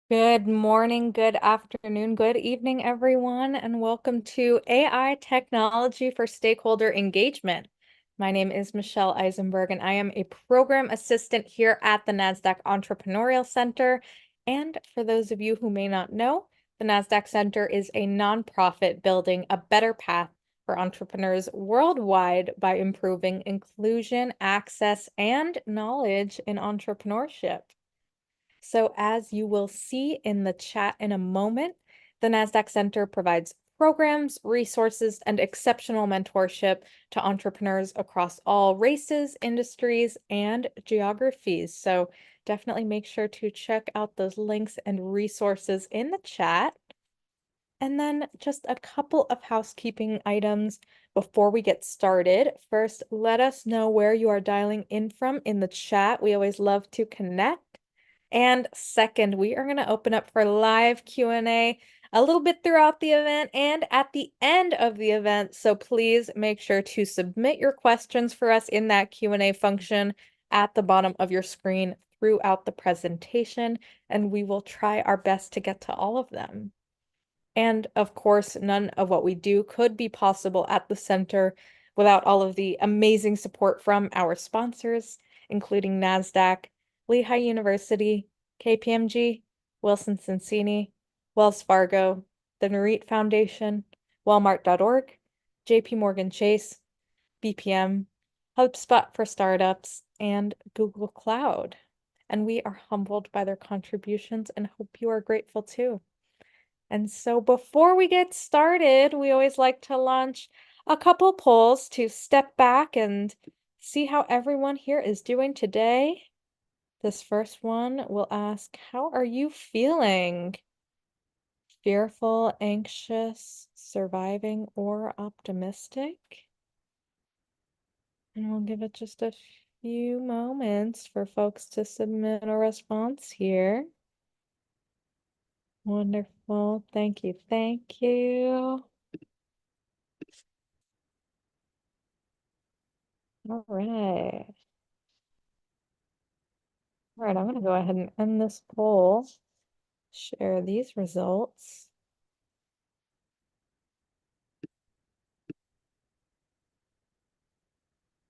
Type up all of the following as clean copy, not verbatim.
Good morning, good afternoon, good evening, everyone, and welcome to AI Technology for Stakeholder Engagement. My name is Michelle Eisenberg, and I am a program assistant here at the NASDAQ Entrepreneurial Center. And for those of you who may not know, the NASDAQ Center is a nonprofit building a better path for entrepreneurs worldwide by improving inclusion, access, and knowledge in entrepreneurship. So as you will see in the chat in a moment, the NASDAQ Center provides programs, resources, and exceptional mentorship to entrepreneurs across all races, industries, and geographies. So definitely make sure to check out those links and resources in the chat. And then just a couple of housekeeping items before we get started. First, let us know where you are dialing in from in the chat. We always love to connect. And second, we are going to open up for live Q&A a little bit throughout the event and at the end of the event. So please make sure to submit your questions for us in that Q&A function at the bottom of your screen throughout the presentation, and we will try our best to get to all of them. And of course, none of what we do could be possible at the center without all of the amazing support from our sponsors, including NASDAQ, Lehigh University, KPMG, Wilson Sonsini, Wells Fargo, the Nareet Foundation, Walmart.org, JP Morgan Chase, BPM, HubSpot for Startups, and Google Cloud. And we are humbled by their contributions and hope you are grateful too. And so before we get started, we always like to launch a couple polls to step back and see how everyone here is doing today. This first one will ask, how are you feeling? Fearful, anxious, surviving, or optimistic? And we'll give it just a few moments for folks to submit a response here. Wonderful. Thank you. Thank you. All right. All right, I'm going to go ahead and end this poll, share these results.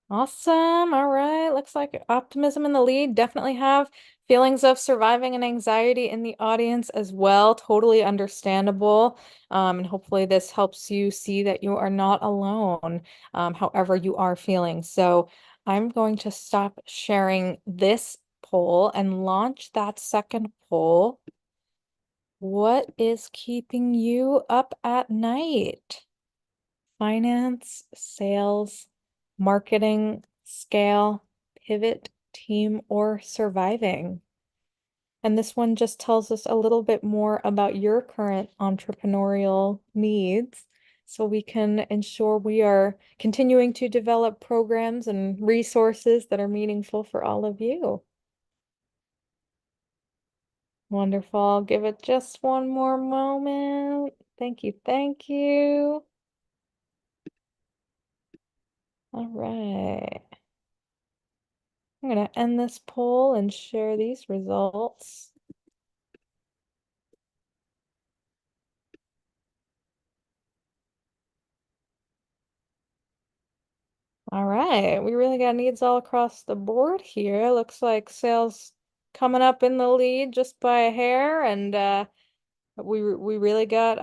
Awesome. All right. Looks like optimism in the lead. Definitely have feelings of surviving and anxiety in the audience as well. Totally understandable. And hopefully this helps you see that you are not alone, however you are feeling. So I'm going to stop sharing this poll and launch that second poll. What is keeping you up at night? Finance, sales, marketing, scale, pivot, team, or surviving? And this one just tells us a little bit more about your current entrepreneurial needs so we can ensure we are continuing to develop programs and resources that are meaningful for all of you. Wonderful. I'll give it just one more moment. Thank you. Thank you. All right. I'm going to end this poll and share these results. All right, we really got needs all across the board here. Looks like sales coming up in the lead just by a hair, and we really got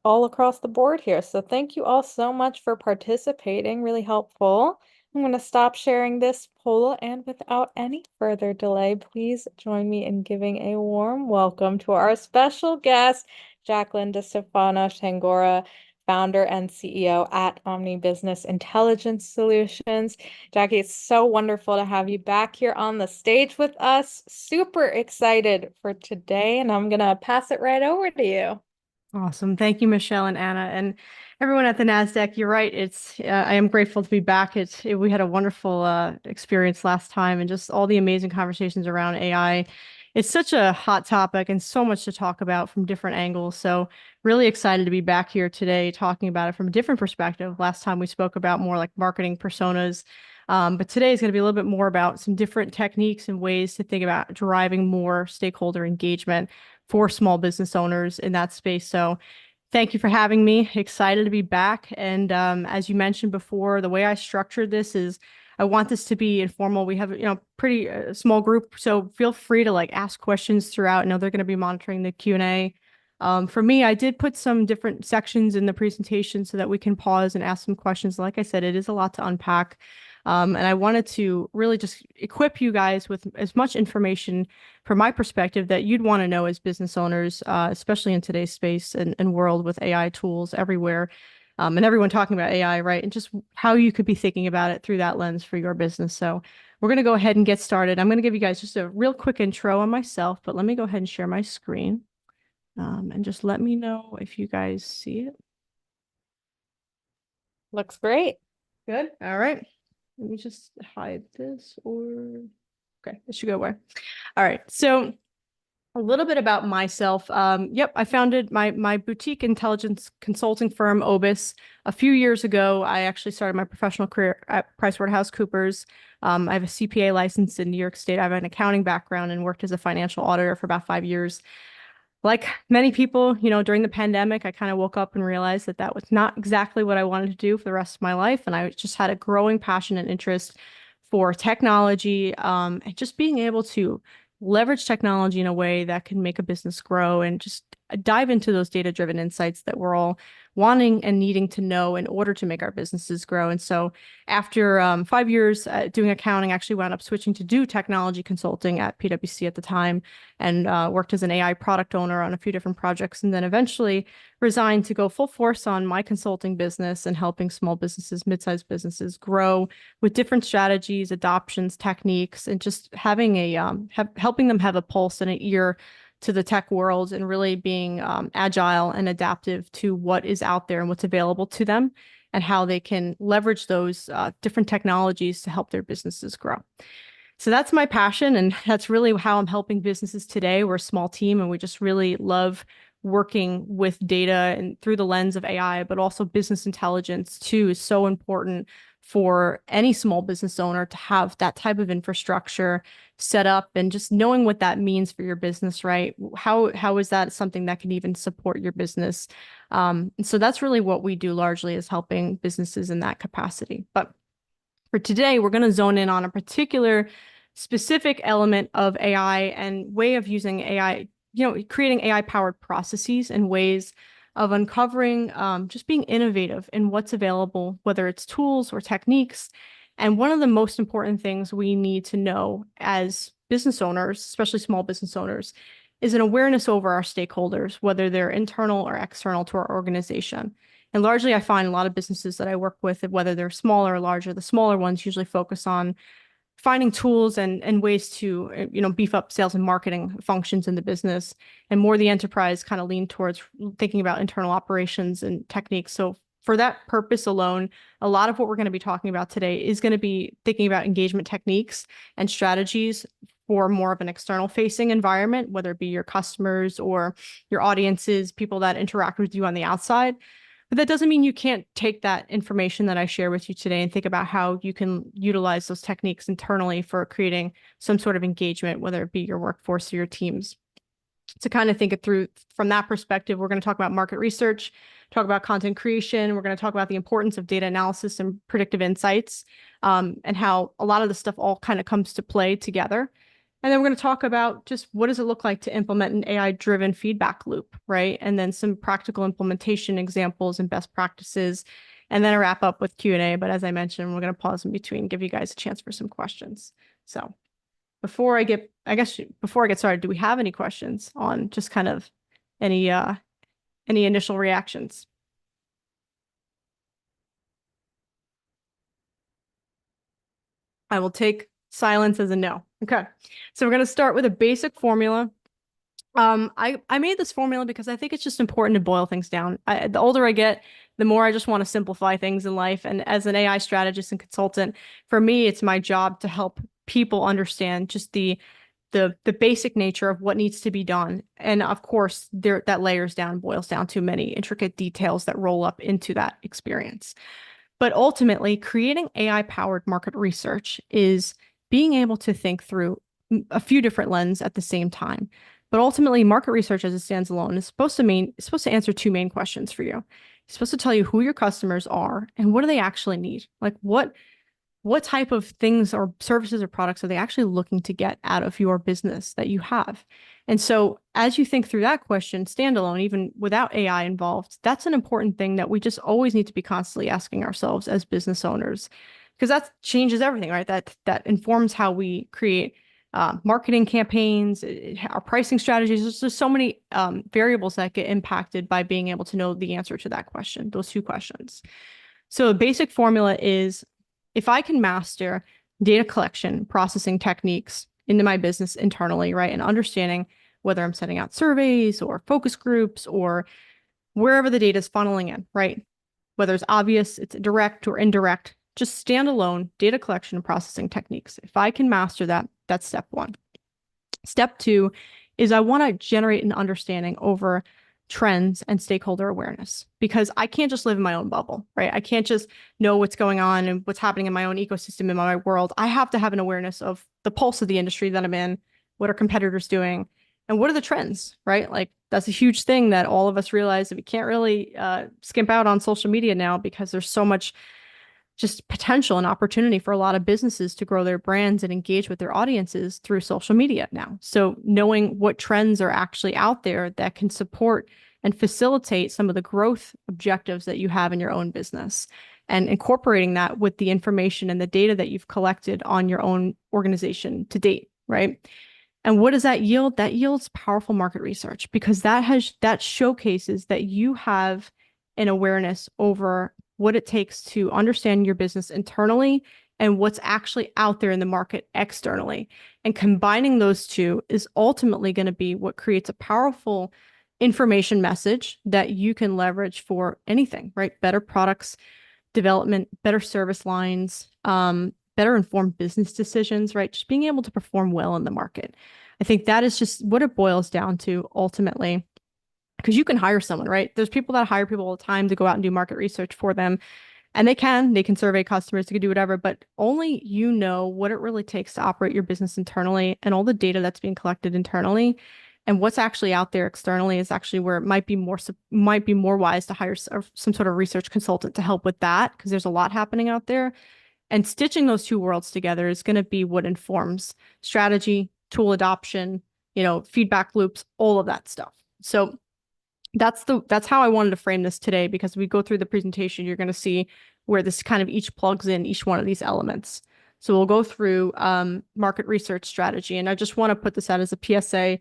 all across the board here. So thank you all so much for participating. Really helpful. I'm going to stop sharing this poll, and without any further delay, please join me in giving a warm welcome to our special guest, Jacqueline DeStefano-Tangorra, founder and CEO at Omni Business Intelligence Solutions. Jackie, it's so wonderful to have you back here on the stage with us. Super excited for today, and I'm going to pass it right over to you. Awesome. Thank you, Michelle and Anna, and everyone at the NASDAQ. You're right. I am grateful to be back. We had a wonderful experience last time, and just all the amazing conversations around AI. It's such a hot topic and so much to talk about from different angles. So really excited to be back here today talking about it from a different perspective. Last time we spoke about more like marketing personas. But today is going to be a little bit more about some different techniques and ways to think about driving more stakeholder engagement for small business owners in that space. So thank you for having me. Excited to be back. And as you mentioned before, the way I structured this is I want this to be informal. We have, pretty small group, so feel free to like ask questions throughout. I know they're going to be monitoring the Q&A. For me, I did put some different sections in the presentation so that we can pause and ask some questions. Like I said, it is a lot to unpack. And I wanted to really just equip you guys with as much information from my perspective that you'd want to know as business owners, especially in today's space and world with AI tools everywhere, and everyone talking about AI, right? And just how you could be thinking about it through that lens for your business. So we're going to go ahead and get started. I'm going to give you guys just a real quick intro on myself, but let me go ahead and share my screen. And just let me know if you guys see it. Looks great. Good. All right. Let me just hide this okay, this should go away. All right. So a little bit about myself. Yep, I founded my boutique intelligence consulting firm, Obis, a few years ago. I actually started my professional career at PricewaterhouseCoopers. I have a CPA license in New York State. I have an accounting background and worked as a financial auditor for about 5 years. Like many people, during the pandemic, I kind of woke up and realized that that was not exactly what I wanted to do for the rest of my life. And I just had a growing passion and interest for technology, and just being able to leverage technology in a way that can make a business grow and just dive into those data-driven insights that we're all wanting and needing to know in order to make our businesses grow. And so after 5 years doing accounting, I actually wound up switching to do technology consulting at PwC at the time, and worked as an AI product owner on a few different projects, and then eventually resigned to go full force on my consulting business and helping small businesses, mid-sized businesses grow with different strategies, adoptions, techniques, and just having helping them have a pulse and an ear to the tech world and really being agile and adaptive to what is out there and what's available to them and how they can leverage those different technologies to help their businesses grow. So that's my passion, and that's really how I'm helping businesses today. We're a small team, and we just really love working with data and through the lens of AI, but also business intelligence too is so important for any small business owner to have that type of infrastructure set up and just knowing what that means for your business, right? How is that something that can even support your business? And so that's really what we do largely, is helping businesses in that capacity. But for today, we're going to zone in on a particular specific element of AI and way of using AI, creating AI-powered processes and ways of uncovering, just being innovative in what's available, whether it's tools or techniques. And one of the most important things we need to know as business owners, especially small business owners, is an awareness over our stakeholders, whether they're internal or external to our organization. And largely, I find a lot of businesses that I work with, whether they're smaller or larger, the smaller ones usually focus on finding tools and ways to, beef up sales and marketing functions in the business, and more the enterprise kind of lean towards thinking about internal operations and techniques. So for that purpose alone, a lot of what we're going to be talking about today is going to be thinking about engagement techniques and strategies for more of an external facing environment, whether it be your customers or your audiences, people that interact with you on the outside. But that doesn't mean you can't take that information that I share with you today and think about how you can utilize those techniques internally for creating some sort of engagement, whether it be your workforce or your teams. To kind of think it through from that perspective, we're going to talk about market research, talk about content creation. We're going to talk about the importance of data analysis and predictive insights, and how a lot of the stuff all kind of comes to play together. And then we're going to talk about just what does it look like to implement an AI-driven feedback loop, right? And then some practical implementation examples and best practices, and then a wrap up with Q&A. But as I mentioned, we're going to pause in between, give you guys a chance for some questions. So before I get started, do we have any questions on just kind of any initial reactions? I will take silence as a no. Okay, so we're going to start with a basic formula. I made this formula because I think it's just important to boil things down. The older I get, the more I just want to simplify things in life. And as an AI strategist and consultant, for me, it's my job to help people understand just the basic nature of what needs to be done. And of course, that layers down, boils down to many intricate details that roll up into that experience. But ultimately, creating AI-powered market research is being able to think through a few different lenses at the same time. But ultimately, market research as it stands alone is supposed to answer two main questions for you. It's supposed to tell you who your customers are and what do they actually need? Like what type of things or services or products are they actually looking to get out of your business that you have? And so as you think through that question, standalone, even without AI involved, that's an important thing that we just always need to be constantly asking ourselves as business owners, because that changes everything, right? That informs how we create marketing campaigns, our pricing strategies. There's just so many variables that get impacted by being able to know the answer to that question, those two questions. So a basic formula is if I can master data collection, processing techniques into my business internally, right, and understanding whether I'm sending out surveys or focus groups or wherever the data is funneling in, right, whether it's obvious, it's direct or indirect, just standalone data collection and processing techniques. If I can master that, that's step one. Step two is I want to generate an understanding over trends and stakeholder awareness, because I can't just live in my own bubble, right? I can't just know what's going on and what's happening in my own ecosystem, in my world. I have to have an awareness of the pulse of the industry that I'm in, what are competitors doing, and what are the trends, right? Like that's a huge thing that all of us realize that we can't really skimp out on social media now, because there's so much just potential and opportunity for a lot of businesses to grow their brands and engage with their audiences through social media now. So knowing what trends are actually out there that can support and facilitate some of the growth objectives that you have in your own business, and incorporating that with the information and the data that you've collected on your own organization to date, right? And what does that yield? That yields powerful market research, because that showcases that you have an awareness over what it takes to understand your business internally and what's actually out there in the market externally. And combining those two is ultimately going to be what creates a powerful information message that you can leverage for anything, right? Better products development, better service lines, better informed business decisions, right? Just being able to perform well in the market. I think that is just what it boils down to ultimately, because you can hire someone, right? There's people that hire people all the time to go out and do market research for them. And they can survey customers, they can do whatever, but only you know what it really takes to operate your business internally, and all the data that's being collected internally and what's actually out there externally is actually where it might be more wise to hire some sort of research consultant to help with that, because there's a lot happening out there. And stitching those two worlds together is going to be what informs strategy, tool adoption, feedback loops, all of that stuff. So that's how I wanted to frame this today, because we go through the presentation, you're going to see where this kind of each plugs in each one of these elements. So we'll go through market research strategy, and I just want to put this out as a PSA.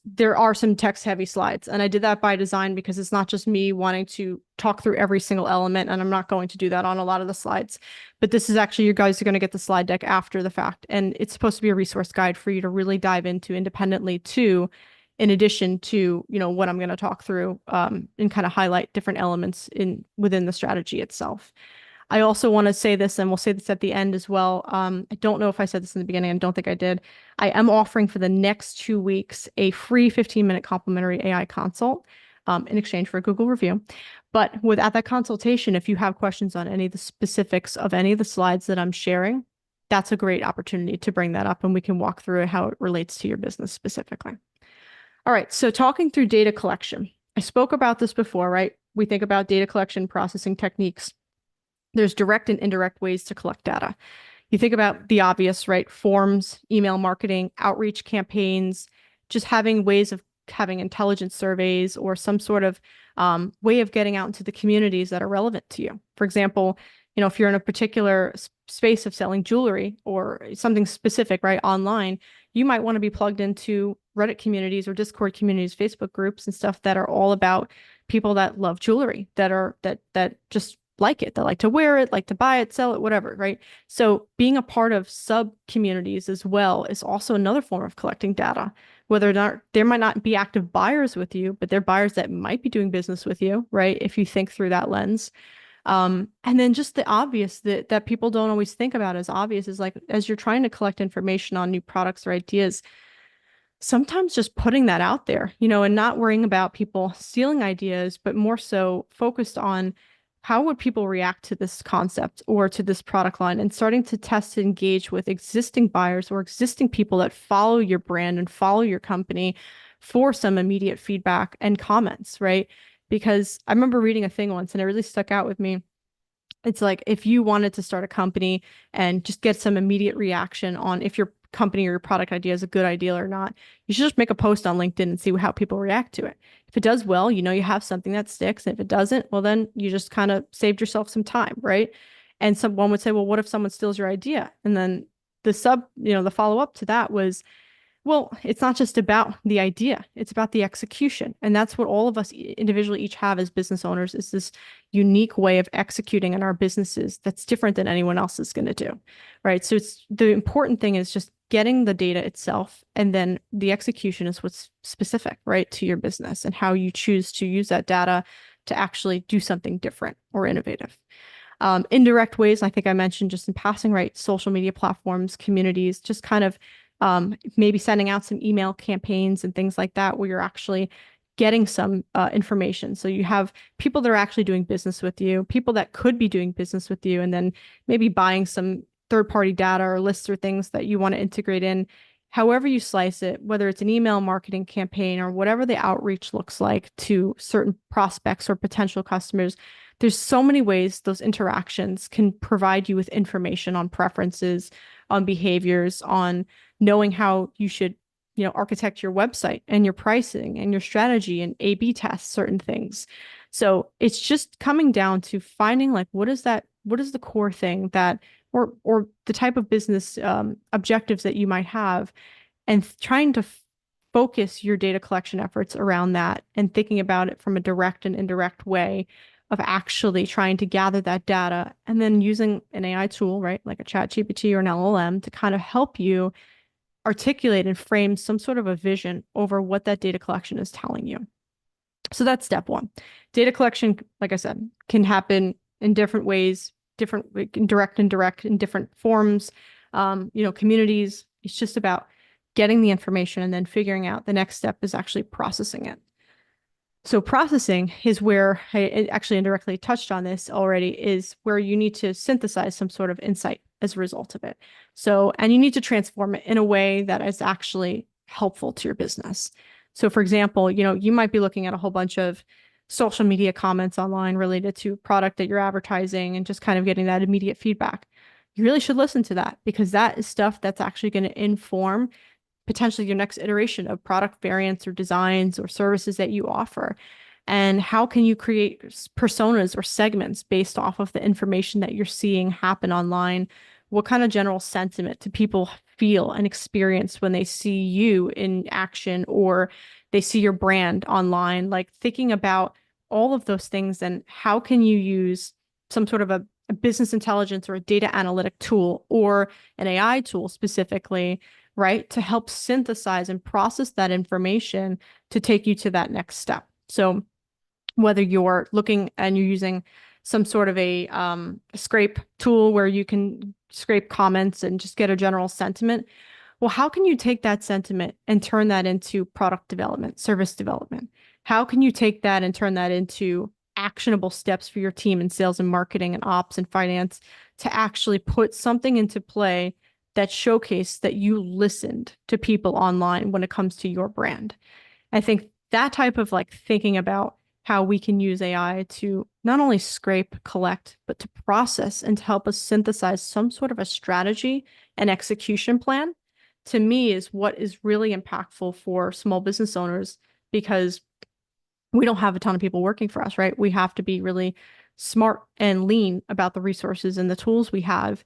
There are some text heavy slides, and I did that by design because it's not just me wanting to talk through every single element, and I'm not going to do that on a lot of the slides. But this is actually, you guys are going to get the slide deck after the fact, and it's supposed to be a resource guide for you to really dive into independently too, in addition to, what I'm going to talk through and kind of highlight different elements within the strategy itself. I also want to say this, and we'll say this at the end as well. I don't know if I said this in the beginning. I don't think I did. I am offering for the next 2 weeks a free 15-minute complimentary AI consult in exchange for a Google review. But at that consultation, if you have questions on any of the specifics of any of the slides that I'm sharing, that's a great opportunity to bring that up, and we can walk through how it relates to your business specifically. All right, so talking through data collection. I spoke about this before, right? We think about data collection processing techniques. There's direct and indirect ways to collect data. You think about the obvious, right? Forms, email marketing, outreach campaigns, just having ways of having intelligence surveys or some sort of way of getting out into the communities that are relevant to you. For example, if you're in a particular space of selling jewelry or something specific, right, online, you might want to be plugged into Reddit communities or Discord communities, Facebook groups and stuff that are all about people that love jewelry, that just like it, that like to wear it, like to buy it, sell it, whatever, right? So being a part of sub communities as well is also another form of collecting data, whether or not there might not be active buyers with you, but they're buyers that might be doing business with you, right? If you think through that lens. And then just the obvious that people don't always think about as obvious is, like, as you're trying to collect information on new products or ideas, sometimes just putting that out there, and not worrying about people stealing ideas, but more so focused on how would people react to this concept or to this product line, and starting to test and engage with existing buyers or existing people that follow your brand and follow your company for some immediate feedback and comments, right? Because I remember reading a thing once and it really stuck out with me. It's like if you wanted to start a company and just get some immediate reaction on if your company or your product idea is a good idea or not, you should just make a post on LinkedIn and see how people react to it. If it does well, you know you have something that sticks. And if it doesn't, well, then you just kind of saved yourself some time, right? And someone would say, well, what if someone steals your idea? And then the follow up to that was, well, it's not just about the idea, it's about the execution. And that's what all of us individually each have as business owners is this unique way of executing in our businesses that's different than anyone else is going to do. Right. So it's the important thing is just getting the data itself. And then the execution is what's specific, right, to your business and how you choose to use that data to actually do something different or innovative. Indirect ways, I think I mentioned just in passing, right? Social media platforms, communities, just kind of maybe sending out some email campaigns and things like that, where you're actually getting some information. So you have people that are actually doing business with you, people that could be doing business with you, and then maybe buying some third-party data or lists or things that you want to integrate in. However you slice it, whether it's an email marketing campaign or whatever the outreach looks like to certain prospects or potential customers, there's so many ways those interactions can provide you with information on preferences, on behaviors, on knowing how you should, architect your website and your pricing and your strategy and A/B test certain things. So it's just coming down to finding like what is the core thing that or the type of business objectives that you might have, and trying to focus your data collection efforts around that and thinking about it from a direct and indirect way of actually trying to gather that data and then using an AI tool, right, like a chat GPT or an LLM to kind of help you articulate and frame some sort of a vision over what that data collection is telling you. So that's step one. Data collection, like I said, can happen in different ways, different direct and indirect in different forms, communities. It's just about getting the information and then figuring out the next step is actually processing it. So processing is where I actually indirectly touched on this already, is where you need to synthesize some sort of insight as a result of it. So, and you need to transform it in a way that is actually helpful to your business. So for example, you might be looking at a whole bunch of social media comments online related to a product that you're advertising and just kind of getting that immediate feedback. You really should listen to that, because that is stuff that's actually going to inform potentially your next iteration of product variants or designs or services that you offer. And how can you create personas or segments based off of the information that you're seeing happen online? What kind of general sentiment do people feel and experience when they see you in action or they see your brand online? Like thinking about all of those things, and how can you use some sort of a business intelligence or a data analytic tool or an AI tool specifically, right, to help synthesize and process that information to take you to that next step. So whether you're looking and you're using some sort of a scrape tool where you can scrape comments and just get a general sentiment, well, how can you take that sentiment and turn that into product development, service development? How can you take that and turn that into actionable steps for your team in sales and marketing and ops and finance to actually put something into play that showcase that you listened to people online when it comes to your brand? I think that type of like thinking about how we can use AI to not only scrape, collect, but to process and to help us synthesize some sort of a strategy and execution plan, to me is what is really impactful for small business owners, because we don't have a ton of people working for us, right? We have to be really smart and lean about the resources and the tools we have.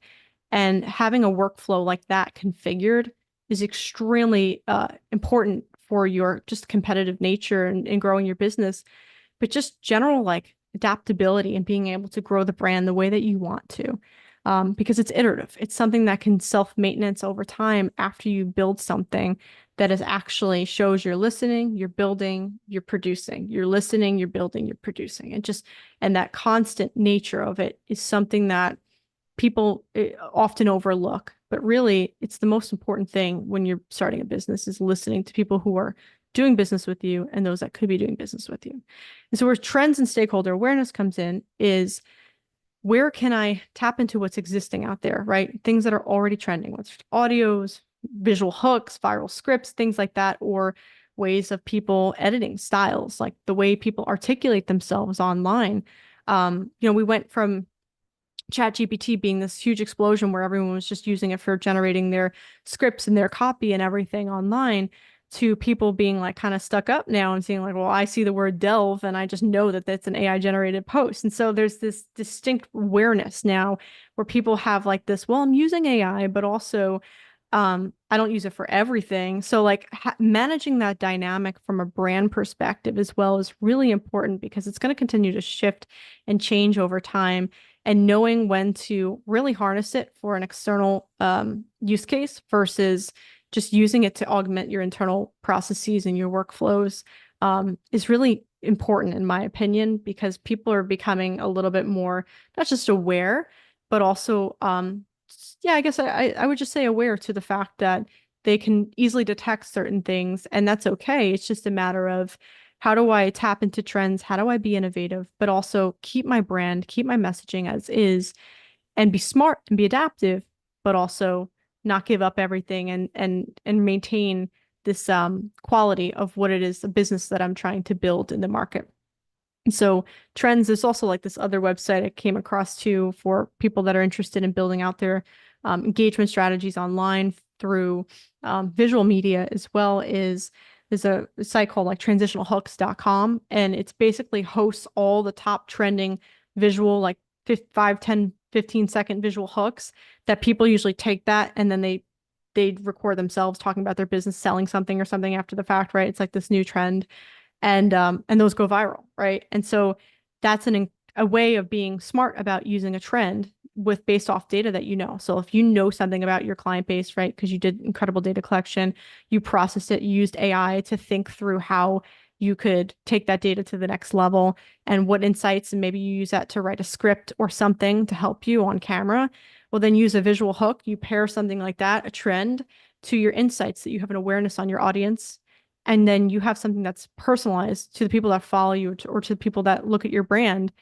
And having a workflow like that configured is extremely important for your just competitive nature and growing your business, but just general like adaptability and being able to grow the brand the way that you want to. Because it's iterative. It's something that can self-maintenance over time after you build something that is actually shows you're listening, you're building, you're producing, you're listening, you're building, you're producing. And that constant nature of it is something that people often overlook, but really it's the most important thing when you're starting a business, is listening to people who are doing business with you and those that could be doing business with you. And so where trends and stakeholder awareness comes in is where can I tap into what's existing out there, right? Things that are already trending, what's audios, visual hooks, viral scripts, things like that, or ways of people editing styles, like the way people articulate themselves online. We went from ChatGPT being this huge explosion where everyone was just using it for generating their scripts and their copy and everything online to people being like kind of stuck up now and seeing like, well, I see the word delve and I just know that that's an AI generated post. And so there's this distinct awareness now where people have like this, well, I'm using AI, but also I don't use it for everything. So like managing that dynamic from a brand perspective as well is really important because it's going to continue to shift and change over time. And knowing when to really harness it for an external use case versus just using it to augment your internal processes and your workflows is really important in my opinion, because people are becoming a little bit more, not just aware, but also, yeah, I guess I would just say aware to the fact that they can easily detect certain things, and that's okay. It's just a matter of how do I tap into trends? How do I be innovative, but also keep my brand, keep my messaging as is, and be smart and be adaptive, but also not give up everything and maintain this quality of what it is, a business that I'm trying to build in the market. And so trends is also like this other website I came across too for people that are interested in building out their engagement strategies online through visual media as well. There's a site called like transitionalhooks.com, and it's basically hosts all the top trending visual, like 5, 10, 15-second visual hooks that people usually take that and then they record themselves talking about their business, selling something or something after the fact, right? It's like this new trend, and those go viral, right? And so that's a way of being smart about using a trend with based off data that you know. So if you know something about your client base, right, because you did incredible data collection, you processed it, you used AI to think through how you could take that data to the next level and what insights, and maybe you use that to write a script or something to help you on camera. Well, then use a visual hook. You pair something like that, a trend, to your insights that you have an awareness on your audience. And then you have something that's personalized to the people that follow you or to the people that look at your brand,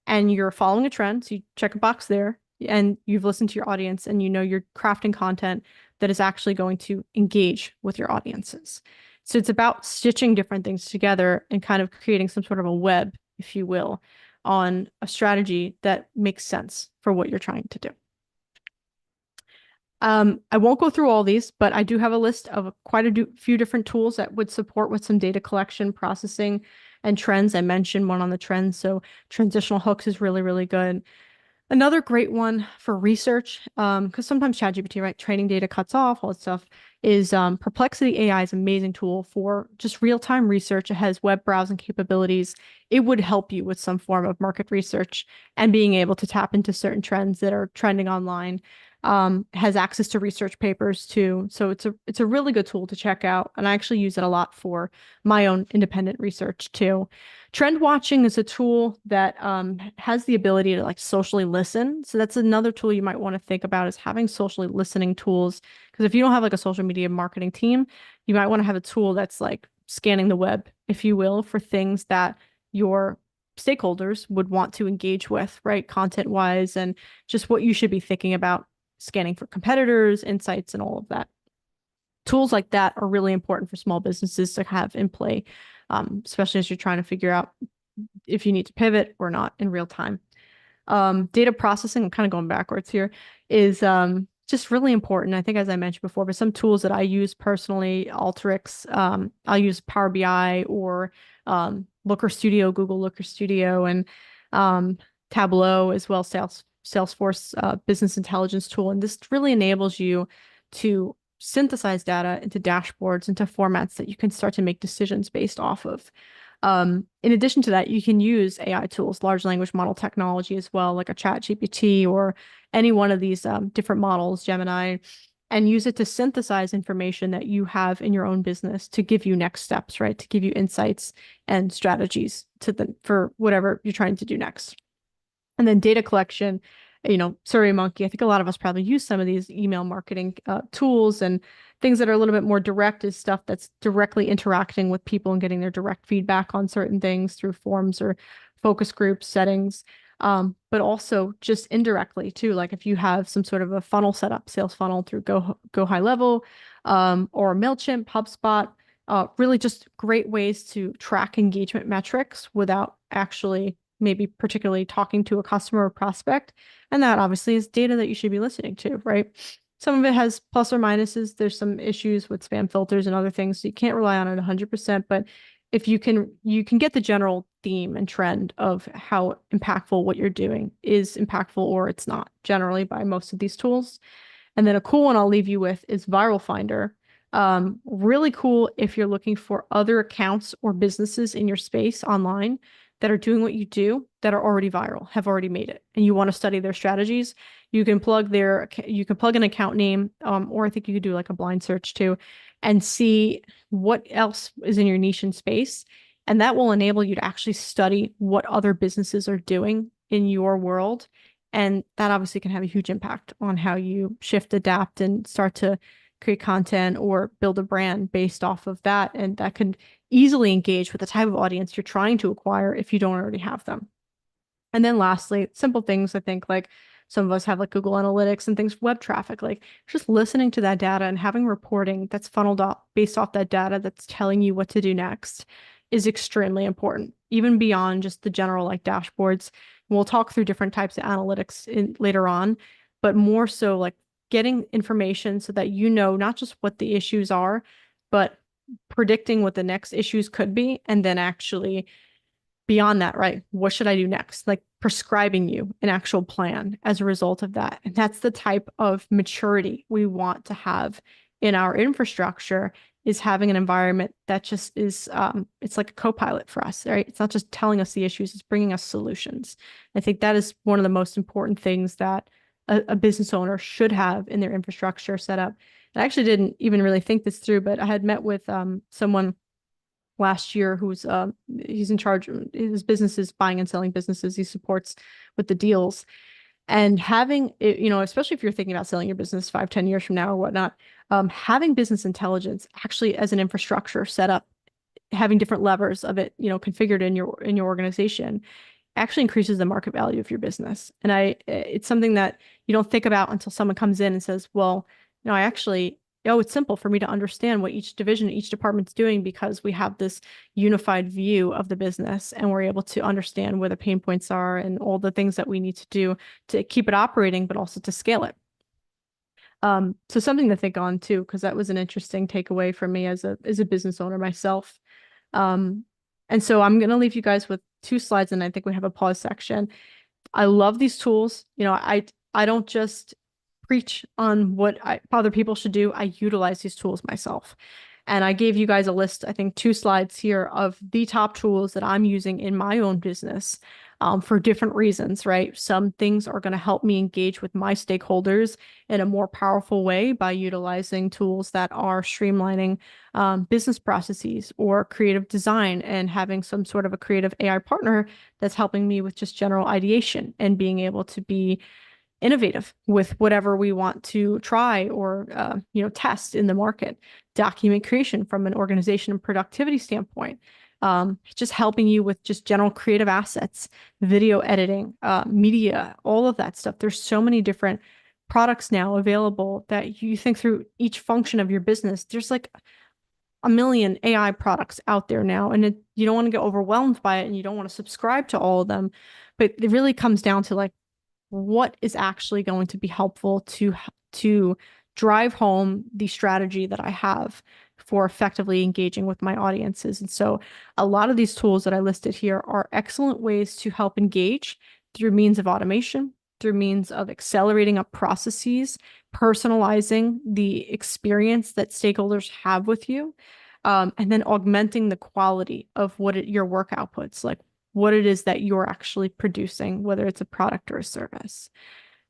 and you're following a trend. So you check a box there and you've listened to your audience and you know you're crafting content that is actually going to engage with your audiences. So it's about stitching different things together and kind of creating some sort of a web, if you will, on a strategy that makes sense for what you're trying to do. I won't go through all these, but I do have a list of quite a few different tools that would support with some data collection, processing, and trends. I mentioned one on the trends, so transitional hooks is really, really good. Another great one for research, because sometimes ChatGPT, right, training data cuts off, all that stuff, is Perplexity AI is an amazing tool for just real-time research. It has web browsing capabilities. It would help you with some form of market research and being able to tap into certain trends that are trending online. Has access to research papers too. So it's a really good tool to check out. And I actually use it a lot for my own independent research too. Trend watching is a tool that has the ability to like socially listen. So that's another tool you might want to think about, is having socially listening tools. Because if you don't have like a social media marketing team, you might want to have a tool that's like scanning the web, if you will, for things that your stakeholders would want to engage with, right? Content wise, and just what you should be thinking about, scanning for competitors, insights, and all of that. Tools like that are really important for small businesses to have in play, especially as you're trying to figure out if you need to pivot or not in real time. Data processing, I'm kind of going backwards here, is just really important. I think, as I mentioned before, but some tools that I use personally, Alteryx, I'll use Power BI or Looker Studio, Google Looker Studio, and Tableau as well, Salesforce business intelligence tool. And this really enables you to synthesize data into dashboards, into formats that you can start to make decisions based off of. In addition to that, you can use AI tools, large language model technology as well, like a ChatGPT or any one of these different models, Gemini, and use it to synthesize information that you have in your own business to give you next steps, right? To give you insights and strategies for whatever you're trying to do next. And then data collection SurveyMonkey. I think a lot of us probably use some of these email marketing tools, and things that are a little bit more direct is stuff that's directly interacting with people and getting their direct feedback on certain things through forms or focus groups settings. But also just indirectly too, like if you have some sort of a funnel set up, sales funnel through Go High Level, or MailChimp, HubSpot, really just great ways to track engagement metrics without actually maybe particularly talking to a customer or prospect. And that obviously is data that you should be listening to, right? Some of it has plus or minuses. There's some issues with spam filters and other things, so you can't rely on it 100%. But if you can get the general theme and trend of how impactful what you're doing is impactful or it's not, generally by most of these tools. And then a cool one I'll leave you with is Viral Finder. Really cool if you're looking for other accounts or businesses in your space online that are doing what you do, that are already viral, have already made it, and you want to study their strategies. You can plug an account name, or I think you could do like a blind search too, and see what else is in your niche and space. And that will enable you to actually study what other businesses are doing in your world. And that obviously can have a huge impact on how you shift, adapt, and start to create content or build a brand based off of that. And that can easily engage with the type of audience you're trying to acquire if you don't already have them. And then lastly, simple things, I think, like some of us have like Google Analytics and things, web traffic, like just listening to that data and having reporting that's funneled up based off that data that's telling you what to do next is extremely important, even beyond just the general like dashboards. We'll talk through different types of analytics later on, but more so like getting information so that you know not just what the issues are, but predicting what the next issues could be, and then actually beyond that, right? What should I do next? Like prescribing you an actual plan as a result of that. And that's the type of maturity we want to have in our infrastructure, is having an environment that just is, it's like a co-pilot for us, right? It's not just telling us the issues, it's bringing us solutions. I think that is one of the most important things that a business owner should have in their infrastructure setup. I actually didn't even really think this through, but I had met with someone last year who's he's in charge. His business is buying and selling businesses. He supports with the deals. And having it, especially if you're thinking about selling your business 5, 10 years from now or whatnot, having business intelligence actually as an infrastructure set up, having different levers of it, configured in your organization, actually increases the market value of your business. And it's something that you don't think about until someone comes in and says, well, it's simple for me to understand what each division, each department's doing, because we have this unified view of the business and we're able to understand where the pain points are and all the things that we need to do to keep it operating, but also to scale it. So something to think on too, because that was an interesting takeaway for me as a business owner myself. And so I'm going to leave you guys with 2 slides, and I think we have a pause section. I love these tools. I don't just preach on what other people should do. I utilize these tools myself. And I gave you guys a list, I think 2 slides here of the top tools that I'm using in my own business, for different reasons, right? Some things are going to help me engage with my stakeholders in a more powerful way by utilizing tools that are streamlining business processes or creative design, and having some sort of a creative AI partner that's helping me with just general ideation and being able to be innovative with whatever we want to try or test in the market. Document creation from an organization and productivity standpoint, just helping you with just general creative assets, video editing, media, all of that stuff. There's so many different products now available that you think through each function of your business. There's like a million AI products out there now, and you don't want to get overwhelmed by it, and you don't want to subscribe to all of them. But it really comes down to like, what is actually going to be helpful to drive home the strategy that I have for effectively engaging with my audiences. And so a lot of these tools that I listed here are excellent ways to help engage through means of automation, through means of accelerating up processes, personalizing the experience that stakeholders have with you, and then augmenting the quality of your work outputs, like what it is that you're actually producing, whether it's a product or a service.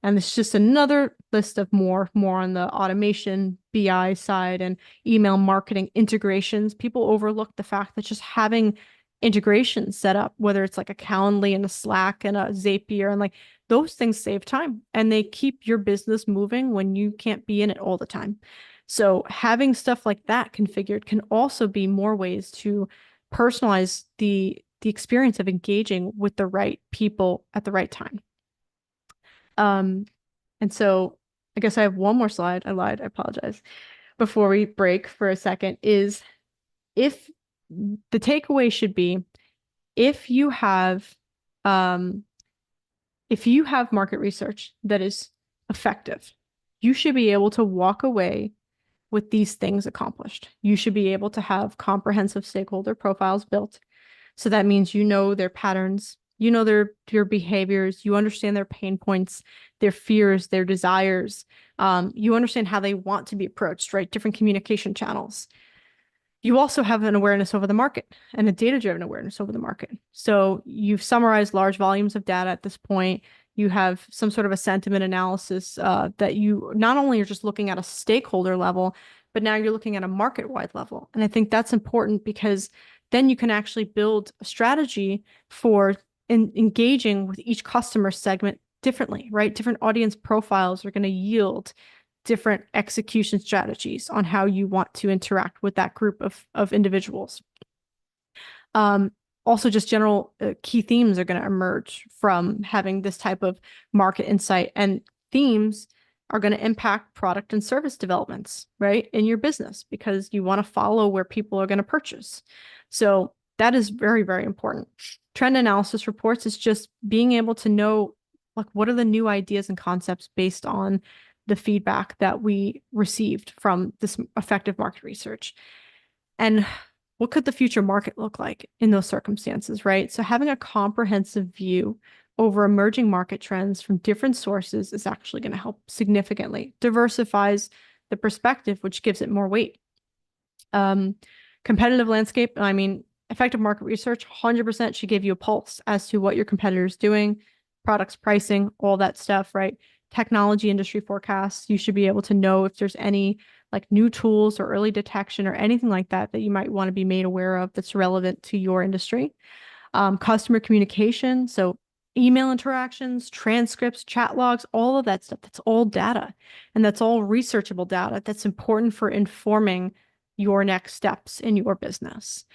And it's just another list of more on the automation, BI side, and email marketing integrations. People overlook the fact that just having integrations set up, whether it's like a Calendly and a Slack and a Zapier, and like those things save time and they keep your business moving when you can't be in it all the time. So having stuff like that configured can also be more ways to personalize the experience of engaging with the right people at the right time. Um, and so I guess I have one more slide. I lied. I apologize. Before we break for a second, is if the takeaway should be if you have um, if you have market research that is effective, you should be able to walk away with these things accomplished. You should be able to have comprehensive stakeholder profiles built. So that means you know their patterns, you know their behaviors, you understand their pain points, their fears, their desires. You understand how they want to be approached, right? Different communication channels. You also have an awareness over the market and a data-driven awareness over the market. So you've summarized large volumes of data at this point. You have some sort of a sentiment analysis that you not only are just looking at a stakeholder level, but now you're looking at a market-wide level. And I think that's important because then you can actually build a strategy for engaging with each customer segment differently, right? Different audience profiles are going to yield different execution strategies on how you want to interact with that group of individuals. Um, Also, just general key themes are going to emerge from having this type of market insight, and themes are going to impact product and service developments, right, in your business because you want to follow where people are going to purchase. So that is very, very important. Trend analysis reports is just being able to know like what are the new ideas and concepts based on the feedback that we received from this effective market research. And what could the future market look like in those circumstances, right? So having a comprehensive view over emerging market trends from different sources is actually going to help significantly. Diversifies the perspective, which gives it more weight. Competitive landscape, I mean, effective market research 100% should give you a pulse as to what your competitor's doing, products pricing, all that stuff, right? Technology industry forecasts, you should be able to know if there's any like new tools or early detection or anything like that that you might want to be made aware of that's relevant to your industry. Customer communication, so email interactions, transcripts, chat logs, all of that stuff, that's all data. And that's all researchable data that's important for informing your next steps in your business.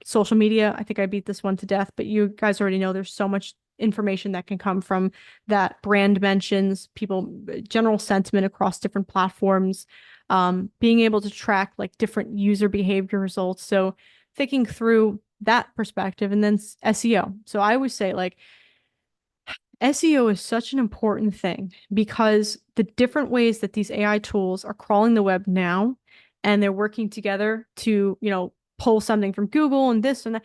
Social media, I think I beat this one to death, but you guys already know there's so much information that can come from that. Brand mentions, people, general sentiment across different platforms, being able to track like different user behavior results. So thinking through that perspective, and then SEO. So I always say like SEO is such an important thing because the different ways that these AI tools are crawling the web now and they're working together to, pull something from Google and this and that.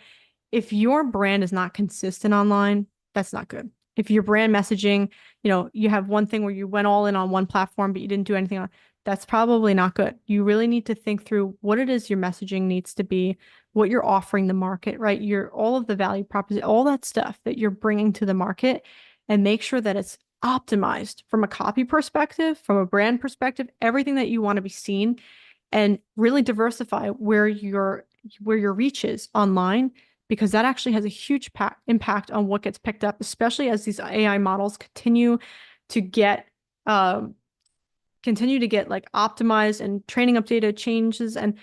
If your brand is not consistent online, that's not good. If your brand messaging, you have one thing where you went all in on one platform, but you didn't do anything on, that's probably not good. You really need to think through what it is your messaging needs to be, what you're offering the market, right? All of the value proposition, all that stuff that you're bringing to the market, and make sure that it's optimized from a copy perspective, from a brand perspective, everything that you want to be seen, and really diversify where your reach is online, because that actually has a huge impact on what gets picked up, especially as these AI models to get like optimized and training updated changes, and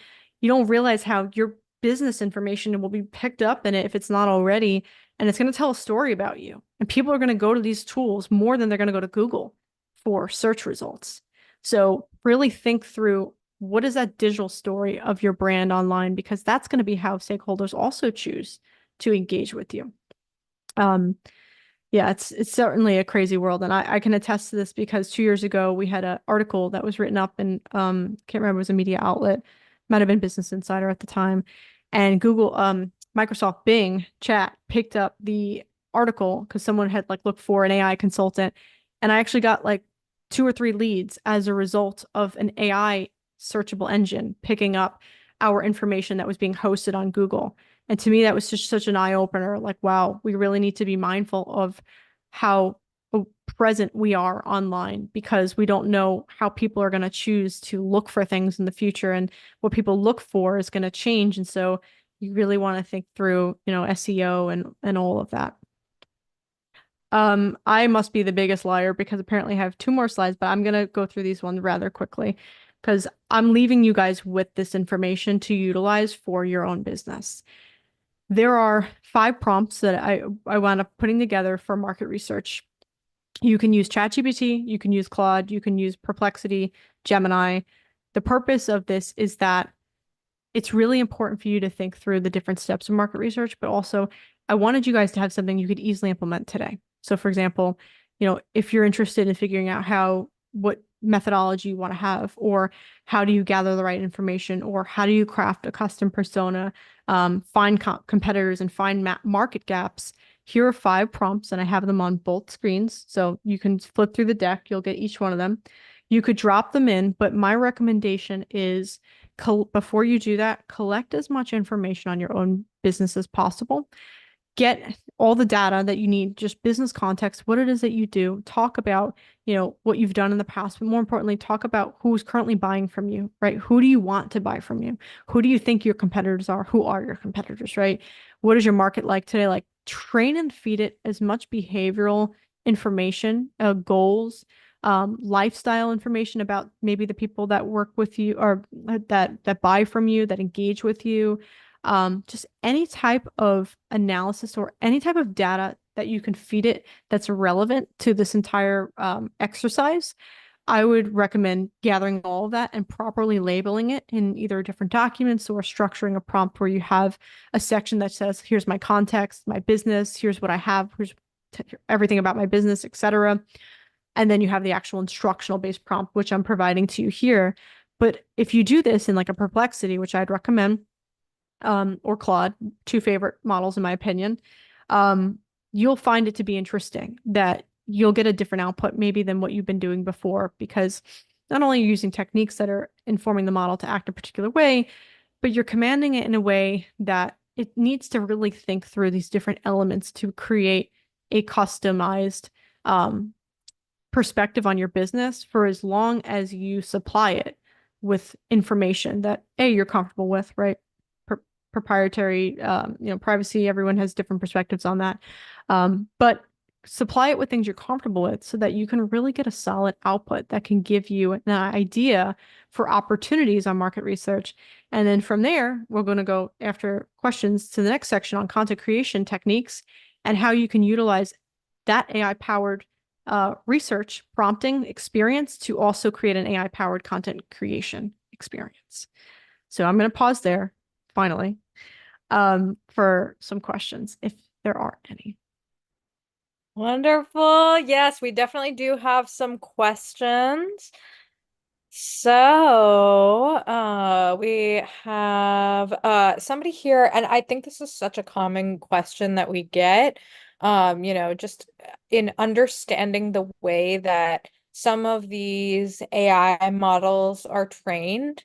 you don't realize how your business information will be picked up in it if it's not already, and it's going to tell a story about you. And people are going to go to these tools more than they're going to go to Google for search results. So really think through what is that digital story of your brand online, because that's going to be how stakeholders also choose to engage with you. Yeah, it's certainly a crazy world, and I can attest to this because 2 years ago we had an article that was written up in can't remember, it was a media outlet, might have been Business Insider at the time, and Google Microsoft Bing chat picked up the article because someone had like looked for an AI consultant, and I actually got like 2 or 3 leads as a result of an AI searchable engine picking up our information that was being hosted on Google. And to me, that was just such an eye opener. Like, wow, we really need to be mindful of how present we are online, because we don't know how people are going to choose to look for things in the future, and what people look for is going to change. And so you really want to think through, SEO and all of that. I must be the biggest liar because apparently I have two more slides, but I'm gonna go through these ones rather quickly because I'm leaving you guys with this information to utilize for your own business. There are 5 prompts that I wound up putting together for market research. You can use ChatGPT, you can use Claude, you can use Perplexity, Gemini. The purpose of this is that it's really important for you to think through the different steps of market research, but also I wanted you guys to have something you could easily implement today. So for example, if you're interested in figuring out what methodology you want to have, or how do you gather the right information, or how do you craft a custom persona, find competitors and find market gaps. Here are 5 prompts, and I have them on both screens. So you can flip through the deck, you'll get each one of them. You could drop them in, but my recommendation is before you do that, collect as much information on your own business as possible. Get all the data that you need, just business context, what it is that you do, talk about, what you've done in the past, but more importantly, talk about who's currently buying from you, right? Who do you want to buy from you? Who do you think your competitors are? Who are your competitors, right? What is your market like today? Like train and feed it as much behavioral information, goals, lifestyle information about maybe the people that work with you or that buy from you, that engage with you, just any type of analysis or any type of data that you can feed it that's relevant to this entire exercise. I would recommend gathering all of that and properly labeling it in either different documents or structuring a prompt where you have a section that says, here's my context, my business, here's what I have, here's everything about my business, etc. And then you have the actual instructional based prompt, which I'm providing to you here. But if you do this in like a Perplexity, which I'd recommend, or Claude, 2 favorite models in my opinion, you'll find it to be interesting that you'll get a different output maybe than what you've been doing before, because not only are you using techniques that are informing the model to act a particular way, but you're commanding it in a way that it needs to really think through these different elements to create a customized perspective on your business for as long as you supply it with information that you're comfortable with, right? Proprietary, privacy, everyone has different perspectives on that. But supply it with things you're comfortable with so that you can really get a solid output that can give you an idea for opportunities on market research. And then from there, we're going to go after questions to the next section on content creation techniques and how you can utilize that AI-powered research prompting experience to also create an AI-powered content creation experience. So I'm going to pause there finally for some questions, if there are any. Wonderful. Yes, we definitely do have some questions. So, we have somebody here, and I think this is such a common question that we get. Just in understanding the way that some of these AI models are trained,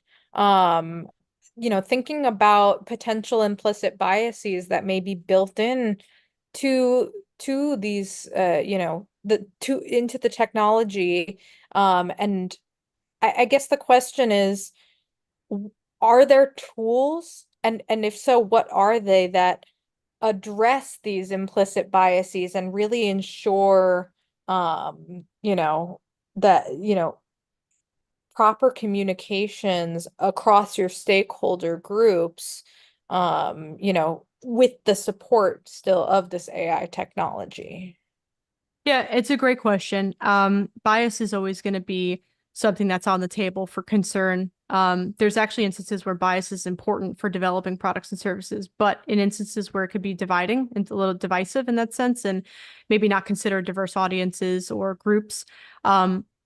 thinking about potential implicit biases that may be built in to these into the technology, and I guess the question is, are there tools, and if so, what are they that address these implicit biases and really ensure that proper communications across your stakeholder groups, with the support still of this AI technology? Yeah, it's a great question. Bias is always going to be something that's on the table for concern. There's actually instances where bias is important for developing products and services, but in instances where it could be dividing and a little divisive in that sense, and maybe not consider diverse audiences or groups.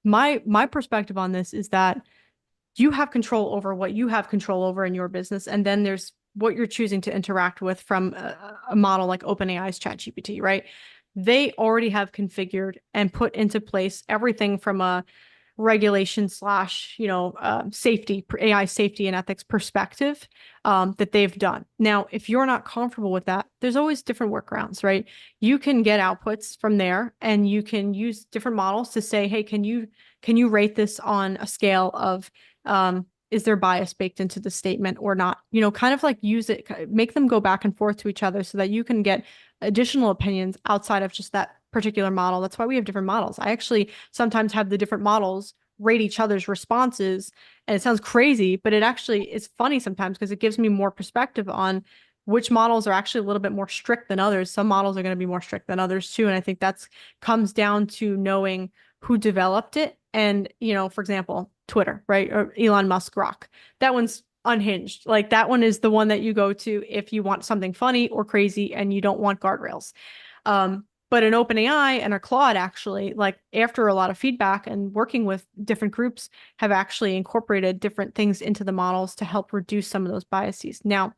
My perspective on this is that you have control over what you have control over in your business, and then there's what you're choosing to interact with from a model like OpenAI's ChatGPT, right? They already have configured and put into place everything from a regulation slash, safety, AI safety and ethics perspective, that they've done. Now, if you're not comfortable with that, there's always different workarounds, right? You can get outputs from there and you can use different models to say, hey, can you rate this on a scale of, is there bias baked into the statement or not? Kind of like use it, make them go back and forth to each other so that you can get additional opinions outside of just that particular model. That's why we have different models. I actually sometimes have the different models rate each other's responses. And it sounds crazy, but it actually is funny sometimes because it gives me more perspective on which models are actually a little bit more strict than others. Some models are going to be more strict than others too. And I think that's comes down to knowing who developed it. And, for example, Twitter, right? Or Elon Musk Grok. That one's unhinged. Like that one is the one that you go to if you want something funny or crazy and you don't want guardrails. But an OpenAI and a Claude actually, like after a lot of feedback and working with different groups, have actually incorporated different things into the models to help reduce some of those biases. Now,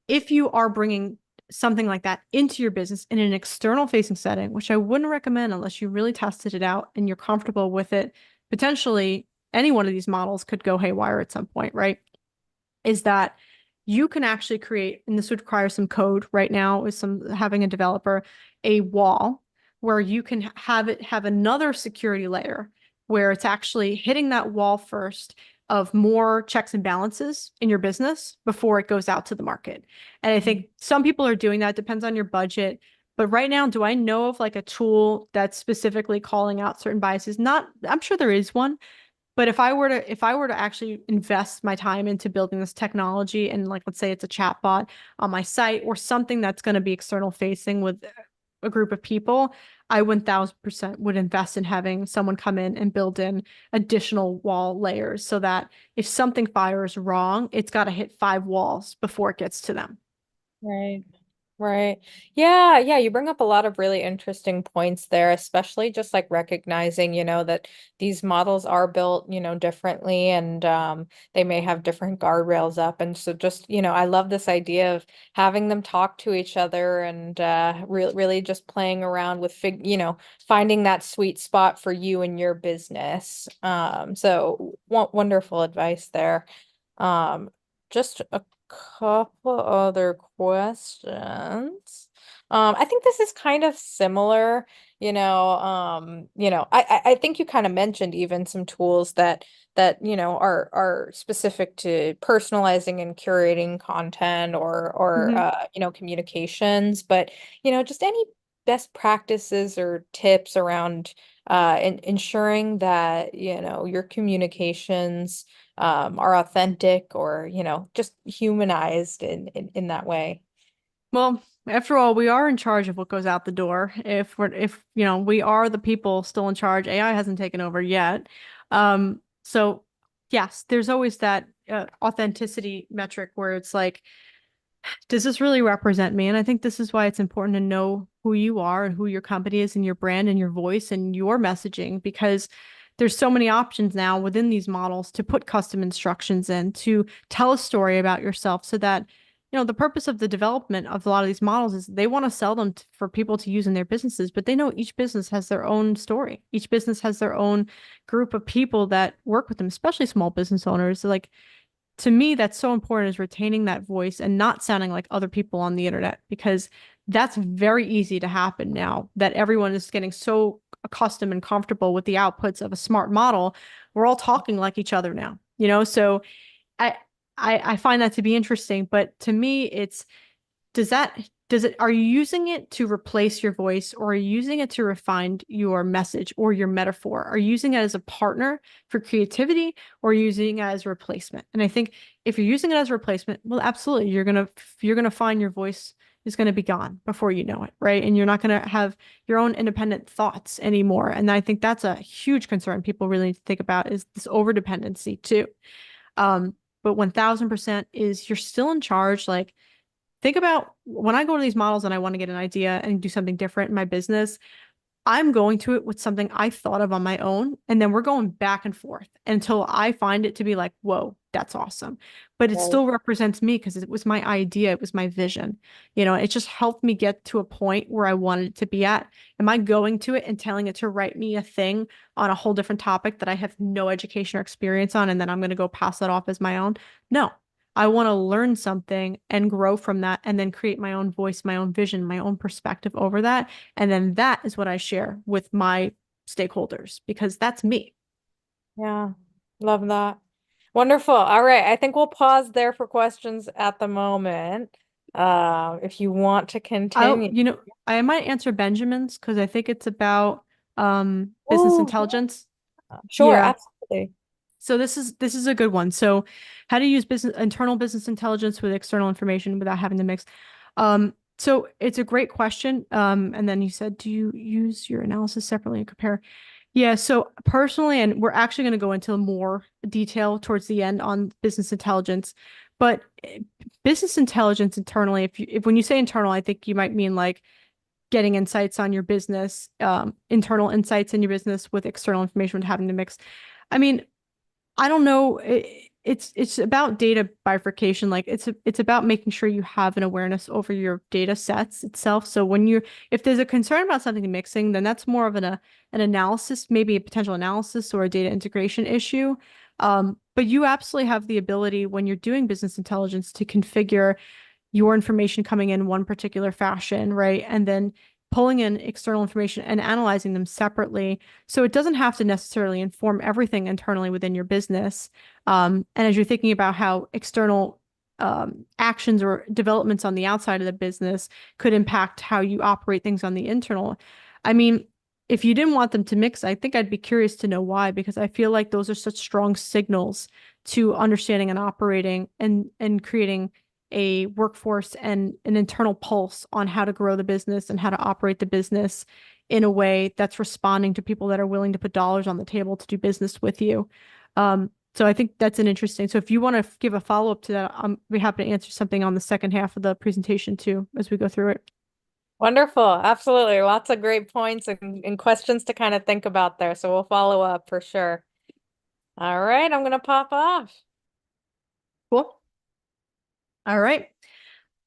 if you are bringing something like that into your business in an external facing setting, which I wouldn't recommend unless you really tested it out and you're comfortable with it, potentially any one of these models could go haywire at some point, right? Is that you can actually create, and this would require some code right now with some having a developer, a wall where you can have it have another security layer where it's actually hitting that wall first of more checks and balances in your business before it goes out to the market. And I think some people are doing that, depends on your budget. But right now, do I know of like a tool that's specifically calling out certain biases? Not, I'm sure there is one, but if I were to actually invest my time into building this technology and like let's say it's a chatbot on my site or something that's going to be external facing with a group of people, I 1000% would invest in having someone come in and build in additional wall layers so that if something fires wrong, it's got to hit 5 walls before it gets to them. Right. Right. Yeah, yeah, you bring up a lot of really interesting points there, especially just like recognizing, that these models are built, differently and they may have different guardrails up. And so just, I love this idea of having them talk to each other and really just playing around with finding that sweet spot for you and your business. So wonderful advice there. Um, just a couple other questions. I think this is kind of similar, I think you kind of mentioned even some tools that are specific to personalizing and curating content or Mhm. communications, but just any best practices or tips around ensuring that your communications are authentic or, just humanized in that way. Well, after all, we are in charge of what goes out the door. If we are the people still in charge, AI hasn't taken over yet. So yes, there's always that authenticity metric where it's like, does this really represent me? And I think this is why it's important to know who you are and who your company is and your brand and your voice and your messaging, because there's so many options now within these models to put custom instructions in to tell a story about yourself so that, the purpose of the development of a lot of these models is they want to sell them for people to use in their businesses, but they know each business has their own story. Each business has their own group of people that work with them, especially small business owners. Like, to me, that's so important is retaining that voice and not sounding like other people on the internet because that's very easy to happen now that everyone is getting so accustomed and comfortable with the outputs of a smart model. We're all talking like each other now, so I I find that to be interesting, but to me it's does that does it are you using it to replace your voice or are you using it to refine your message or your metaphor? Are you using it as a partner for creativity or using it as a replacement? And I think if you're using it as a replacement, well, absolutely, you're gonna find your voice is going to be gone before you know it, right? And you're not going to have your own independent thoughts anymore. And I think that's a huge concern people really need to think about is this over dependency too. But 1000% is you're still in charge. Like, think about when I go to these models and I want to get an idea and do something different in my business, I'm going to it with something I thought of on my own. And then we're going back and forth until I find it to be like, whoa, that's awesome. But it Right. still represents me because it was my idea, it was my vision. It just helped me get to a point where I wanted it to be at. Am I going to it and telling it to write me a thing on a whole different topic that I have no education or experience on, and then I'm going to go pass that off as my own? No. I want to learn something and grow from that and then create my own voice, my own vision, my own perspective over that. And then that is what I share with my stakeholders because that's me. Yeah, love that. Wonderful. All right. I think we'll pause there for questions at the moment. If you want to I'll, continue. I might answer Benjamin's because I think it's about business Oh, intelligence. sure, Yeah. absolutely. So this is a good one. So how to use internal business intelligence with external information without having to mix. So it's a great question. And then you said, do you use your analysis separately and compare? Yeah, so personally, and we're actually going to go into more detail towards the end on business intelligence, but business intelligence internally, if when you say internal, I think you might mean like getting insights on your business, internal insights in your business with external information with having to mix. I mean, I don't know. It's about data bifurcation. Like it's about making sure you have an awareness over your data sets itself. So if there's a concern about something mixing, then that's more of an analysis, maybe a potential analysis or a data integration issue. But you absolutely have the ability when you're doing business intelligence to configure your information coming in one particular fashion, right? And then pulling in external information and analyzing them separately. So it doesn't have to necessarily inform everything internally within your business. And as you're thinking about how external actions or developments on the outside of the business could impact how you operate things on the internal. I mean, if you didn't want them to mix, I think I'd be curious to know why, because I feel like those are such strong signals to understanding and operating and creating a workforce and an internal pulse on how to grow the business and how to operate the business in a way that's responding to people that are willing to put dollars on the table to do business with you. So I think that's an interesting. So if you want to give a follow-up to that, I'll be happy to answer something on the second half of the presentation too, as we go through it. Wonderful. Absolutely. Lots of great points and questions to kind of think about there. So we'll follow up for sure. All right, I'm gonna pop off. Cool. All right.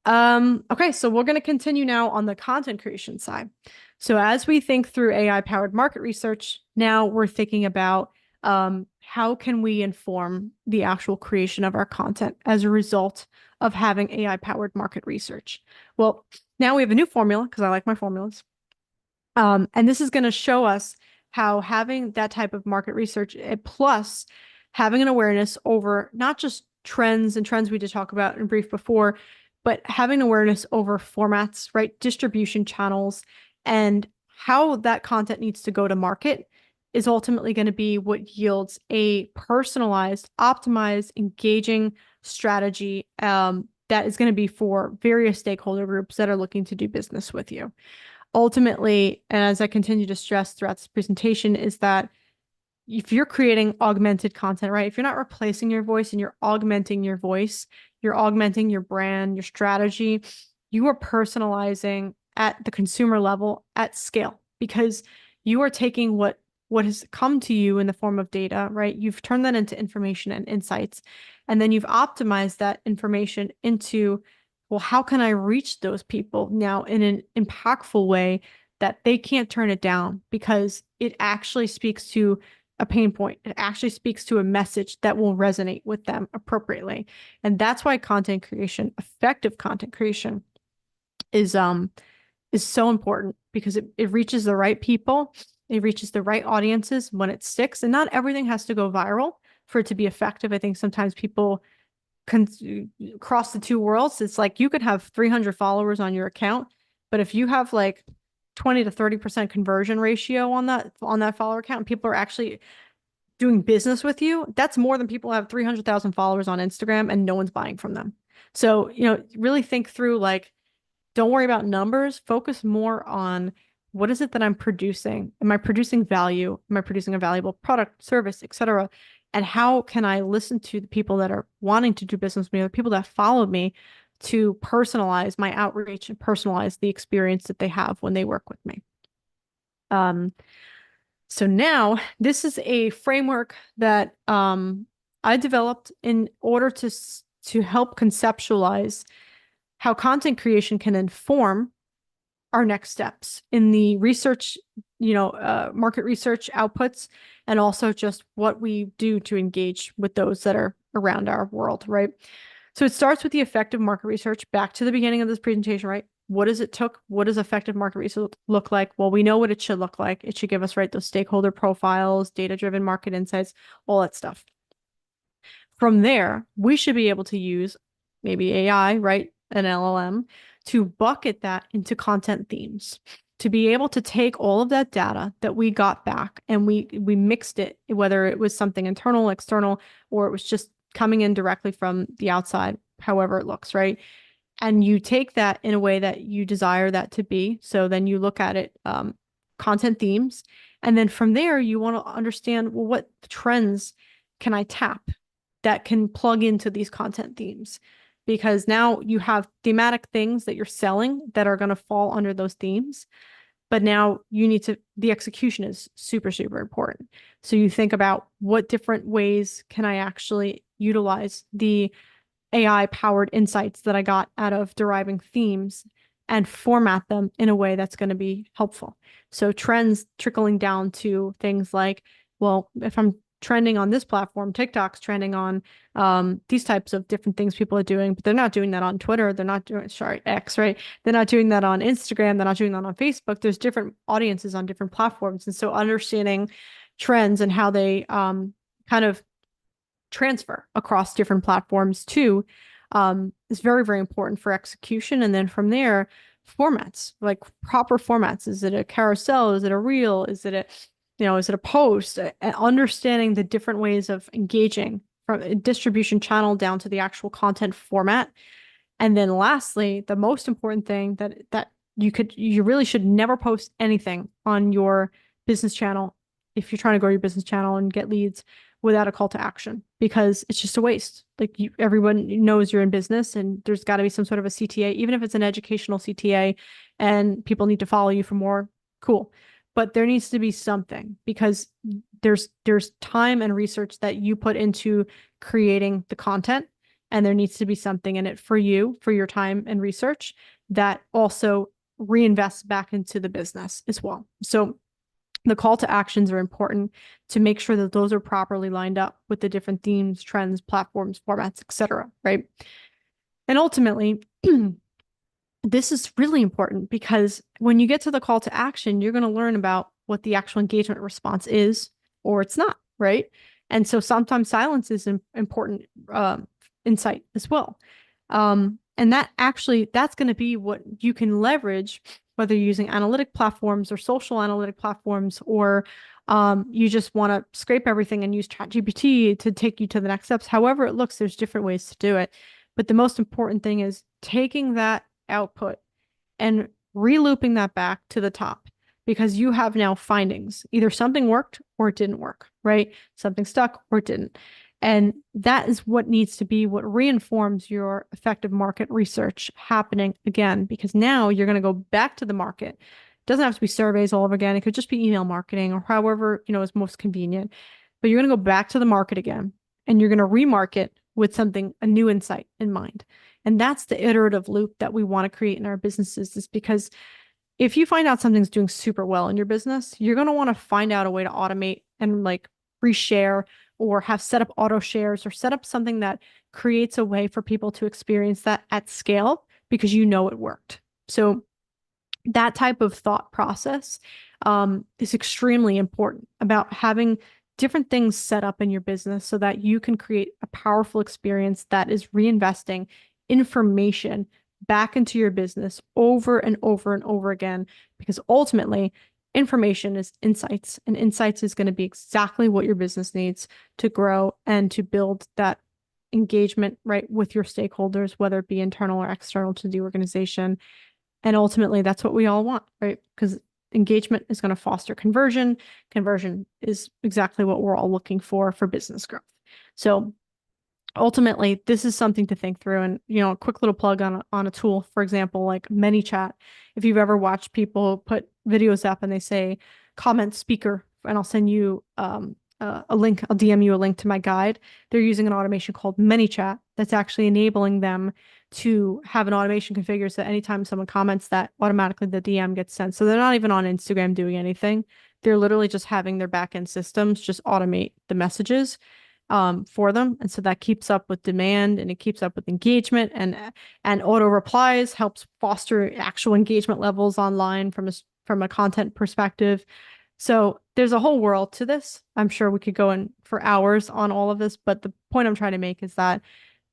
Okay, so we're going to continue now on the content creation side. So as we think through AI powered market research, now we're thinking about how can we inform the actual creation of our content as a result of having AI powered market research. Well, now we have a new formula because I like my formulas. And this is going to show us how having that type of market research, plus having an awareness over not just trends and trends we did talk about in brief before, but having awareness over formats, right? Distribution channels and how that content needs to go to market is ultimately going to be what yields a personalized, optimized, engaging strategy that is going to be for various stakeholder groups that are looking to do business with you. Ultimately, and as I continue to stress throughout this presentation, is that if you're creating augmented content, right? If you're not replacing your voice and you're augmenting your voice, you're augmenting your brand, your strategy, you are personalizing at the consumer level at scale because you are taking what has come to you in the form of data, right? You've turned that into information and insights, and then you've optimized that information into, well, how can I reach those people now in an impactful way that they can't turn it down because it actually speaks to a pain point. It actually speaks to a message that will resonate with them appropriately. And that's why content creation, effective content creation is so important because it reaches the right people, it reaches the right audiences when it sticks. And not everything has to go viral for it to be effective. I think sometimes people cross the two worlds. It's like you could have 300 followers on your account, but if you have like 20 to 30% conversion ratio on that follower account, and people are actually doing business with you, that's more than people who have 300,000 followers on Instagram and no one's buying from them. So, really think through like, don't worry about numbers, focus more on what is it that I'm producing? Am I producing value? Am I producing a valuable product, service, etc.? And how can I listen to the people that are wanting to do business with me, the people that follow me to personalize my outreach and personalize the experience that they have when they work with me? So now this is a framework that I developed in order to help conceptualize how content creation can inform our next steps in the research, market research outputs, and also just what we do to engage with those that are around our world, right? So it starts with the effective market research back to the beginning of this presentation, right? What does it took? What does effective market research look like? Well, we know what it should look like. It should give us, right, those stakeholder profiles, data-driven market insights, all that stuff. From there, we should be able to use maybe AI, right? an LLM, to bucket that into content themes, to be able to take all of that data that we got back and we mixed it, whether it was something internal, external, or it was just coming in directly from the outside, however it looks, right? And you take that in a way that you desire that to be. So then you look at it, content themes, and then from there you want to understand, well, what trends can I tap that can plug into these content themes? Because now you have thematic things that you're selling that are going to fall under those themes. But now you need to, the execution is super, super important. So you think about what different ways can I actually utilize the AI powered insights that I got out of deriving themes and format them in a way that's going to be helpful. So trends trickling down to things like, well, if I'm trending on this platform, TikTok's trending on these types of different things people are doing, but they're not doing that on Twitter. They're not doing, sorry, X, right? They're not doing that on Instagram. They're not doing that on Facebook. There's different audiences on different platforms. And so understanding trends and how they kind of transfer across different platforms too is very, very important for execution. And then from there, formats, like proper formats. Is it a carousel? Is it a reel? Is it a, is it a post? Understanding the different ways of engaging from a distribution channel down to the actual content format. And then lastly, the most important thing that you really should never post anything on your business channel if you're trying to grow your business channel and get leads without a call to action, because it's just a waste. Like everyone knows you're in business and there's got to be some sort of a CTA, even if it's an educational CTA and people need to follow you for more, cool. But there needs to be something, because there's time and research that you put into creating the content, and there needs to be something in it for you, for your time and research, that also reinvests back into the business as well. So the call to actions are important to make sure that those are properly lined up with the different themes, trends, platforms, formats, etc. Right? And ultimately, this is really important, because when you get to the call to action, you're going to learn about what the actual engagement response is, or it's not, right? And so sometimes silence is an important insight as well. And that's going to be what you can leverage, whether you're using analytic platforms or social analytic platforms, or you just want to scrape everything and use ChatGPT to take you to the next steps. However it looks, there's different ways to do it. But the most important thing is taking that output and re-looping that back to the top, because you have now findings. Either something worked or it didn't work, right? Something stuck or it didn't. And that is what needs to be what reinforms your effective market research happening again, because now you're going to go back to the market. It doesn't have to be surveys all over again. It could just be email marketing or however, is most convenient. But you're going to go back to the market again, and you're going to remarket with something, a new insight in mind. And that's the iterative loop that we want to create in our businesses, is because if you find out something's doing super well in your business, you're going to want to find out a way to automate and like reshare, or have set up auto shares, or set up something that creates a way for people to experience that at scale, because you know it worked. So that type of thought process is extremely important, about having different things set up in your business so that you can create a powerful experience that is reinvesting information back into your business over and over and over again, because ultimately information is insights, and insights is going to be exactly what your business needs to grow and to build that engagement, right, with your stakeholders, whether it be internal or external to the organization. And ultimately, that's what we all want, right? Because engagement is going to foster conversion. Conversion is exactly what we're all looking for business growth. So ultimately, this is something to think through. And, a quick little plug on a tool, for example, like ManyChat. If you've ever watched people put videos up and they say, comment speaker, and I'll send you a link, I'll DM you a link to my guide. They're using an automation called ManyChat that's actually enabling them to have an automation configured so that anytime someone comments, that automatically the DM gets sent. So they're not even on Instagram doing anything. They're literally just having their backend systems just automate the messages for them. And so that keeps up with demand, and it keeps up with engagement, and auto replies helps foster actual engagement levels online from a content perspective. So there's a whole world to this. I'm sure we could go in for hours on all of this, but the point I'm trying to make is that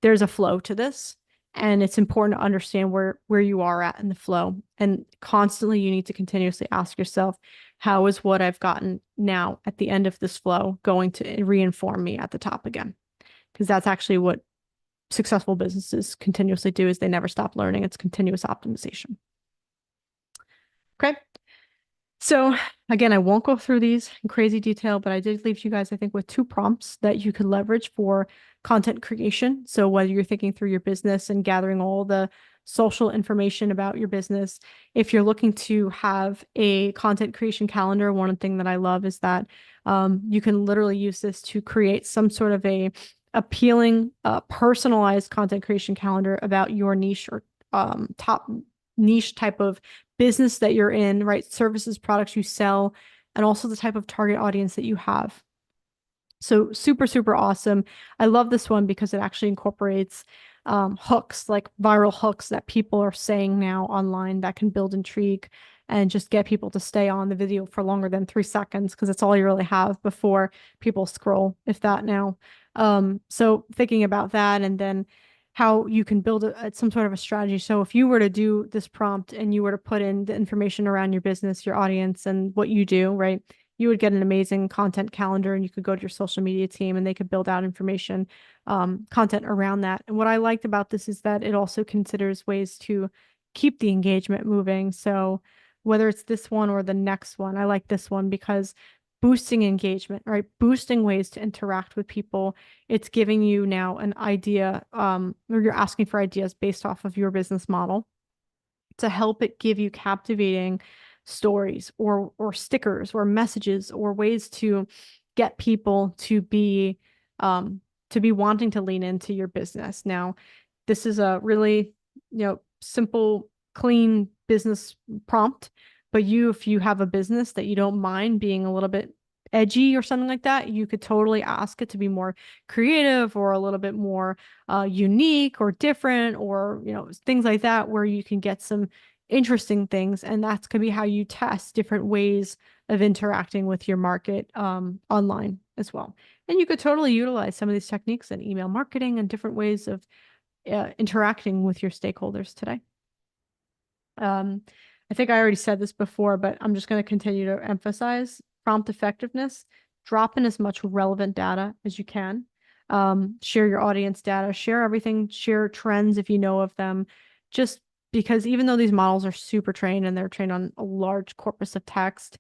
there's a flow to this. And it's important to understand where you are at in the flow. And constantly you need to continuously ask yourself, how is what I've gotten now at the end of this flow going to reinform me at the top again? Because that's actually what successful businesses continuously do, is they never stop learning. It's continuous optimization. Okay. So again, I won't go through these in crazy detail, but I did leave you guys, I think, with 2 prompts that you could leverage for content creation. So whether you're thinking through your business and gathering all the social information about your business, if you're looking to have a content creation calendar, one thing that I love is that you can literally use this to create some sort of a appealing, personalized content creation calendar about your niche or top niche type of business that you're in, right? Services, products you sell, and also the type of target audience that you have. So super, super awesome. I love this one because it actually incorporates hooks, like viral hooks that people are saying now online that can build intrigue and just get people to stay on the video for longer than 3 seconds, because that's all you really have before people scroll, if that now. So thinking about that, and then how you can build some sort of a strategy. So if you were to do this prompt and you were to put in the information around your business, your audience, and what you do, right? You would get an amazing content calendar, and you could go to your social media team and they could build out information, content around that. And what I liked about this is that it also considers ways to keep the engagement moving. So whether it's this one or the next one, I like this one because boosting engagement, right? Boosting ways to interact with people. It's giving you now an idea, or you're asking for ideas based off of your business model to help it give you captivating stories or stickers or messages or ways to get people to be wanting to lean into your business. Now, this is a really, simple, clean business prompt, but if you have a business that you don't mind being a little bit edgy or something like that, you could totally ask it to be more creative or a little bit more unique or different, or things like that, where you can get some interesting things. And that's going to be how you test different ways of interacting with your market online as well. And you could totally utilize some of these techniques in email marketing and different ways of interacting with your stakeholders today. I think I already said this before, but I'm just going to continue to emphasize prompt effectiveness. Drop in as much relevant data as you can. Share your audience data, share everything, share trends if you know of them. Just because even though these models are super trained and they're trained on a large corpus of text,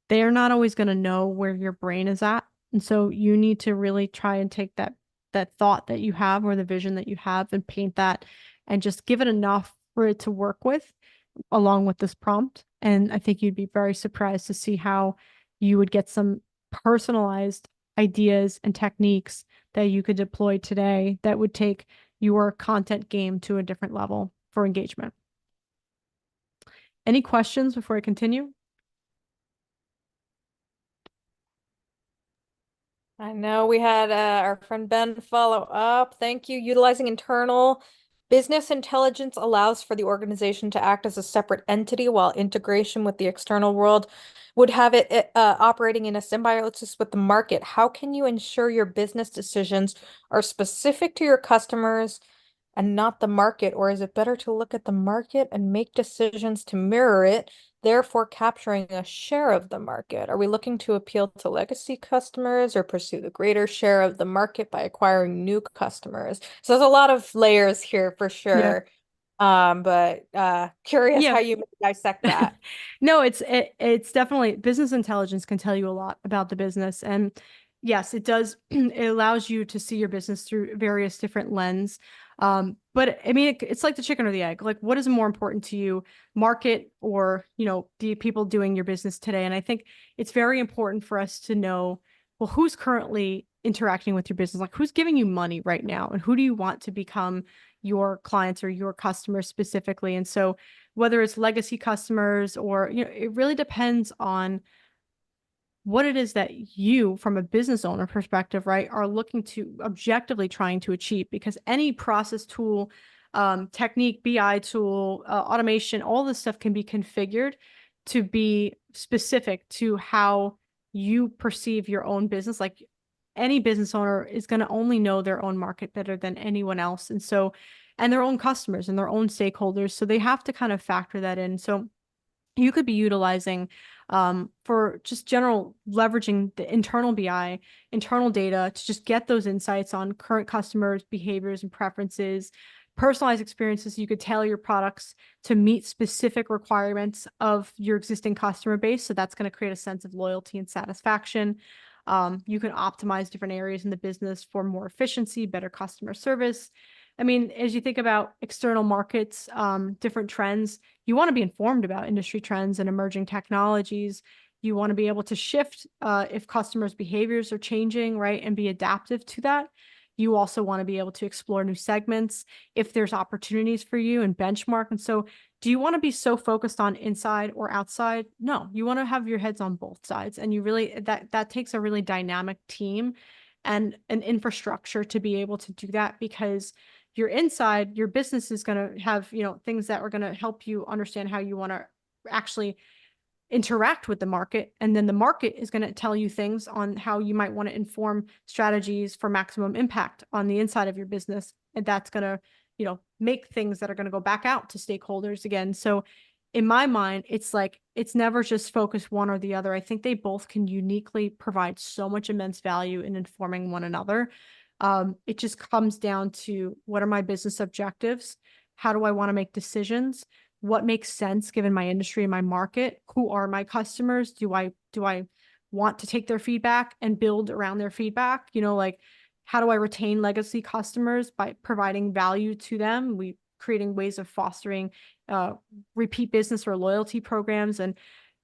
they are not always going to know where your brain is at. And so you need to really try and take that thought that you have or the vision that you have and paint that and just give it enough for it to work with along with this prompt. And I think you'd be very surprised to see how you would get some personalized ideas and techniques that you could deploy today that would take your content game to a different level for engagement. Any questions before I continue? I know we had our friend Ben follow up. Thank you. Utilizing internal business intelligence allows for the organization to act as a separate entity, while integration with the external world would have it operating in a symbiosis with the market. How can you ensure your business decisions are specific to your customers and not the market? Or is it better to look at the market and make decisions to mirror it, therefore capturing a share of the market? Are we looking to appeal to legacy customers or pursue the greater share of the market by acquiring new customers? So there's a lot of layers here for Yeah. sure. But curious Yeah. how you dissect that. No, it's definitely, business intelligence can tell you a lot about the business. And yes, it does. It allows you to see your business through various different lens. But I mean, it's like the chicken or the egg. Like, what is more important to you, market or, the people doing your business today? And I think it's very important for us to know, well, who's currently interacting with your business? Like, who's giving you money right now? And who do you want to become your clients or your customers specifically? And so whether it's legacy customers or, it really depends on what it is that you, from a business owner perspective, right, are looking to objectively trying to achieve. Because any process tool, technique, BI tool, automation, all this stuff can be configured to be specific to how you perceive your own business. Like, any business owner is going to only know their own market better than anyone else. And so and their own customers and their own stakeholders. So they have to kind of factor that in. So you could be utilizing for just general leveraging the internal BI, internal data to just get those insights on current customers' behaviors and preferences, personalized experiences. You could tailor your products to meet specific requirements of your existing customer base. So that's going to create a sense of loyalty and satisfaction. You can optimize different areas in the business for more efficiency, better customer service. I mean, as you think about external markets, different trends, you want to be informed about industry trends and emerging technologies. You want to be able to shift if customers' behaviors are changing, right, and be adaptive to that. You also want to be able to explore new segments if there's opportunities for you and benchmark. And so, do you want to be so focused on inside or outside? No, you want to have your heads on both sides. And you really, that takes a really dynamic team and an infrastructure to be able to do that, because your inside, your business is going to have, things that are going to help you understand how you want to actually interact with the market. And then the market is going to tell you things on how you might want to inform strategies for maximum impact on the inside of your business. And that's going to, make things that are going to go back out to stakeholders again. So in my mind, it's like, it's never just focus one or the other. I think they both can uniquely provide so much immense value in informing one another. It just comes down to, what are my business objectives? How do I want to make decisions? What makes sense given my industry and my market? Who are my customers? Do I want to take their feedback and build around their feedback? Like, how do I retain legacy customers by providing value to them? We creating ways of fostering repeat business or loyalty programs, and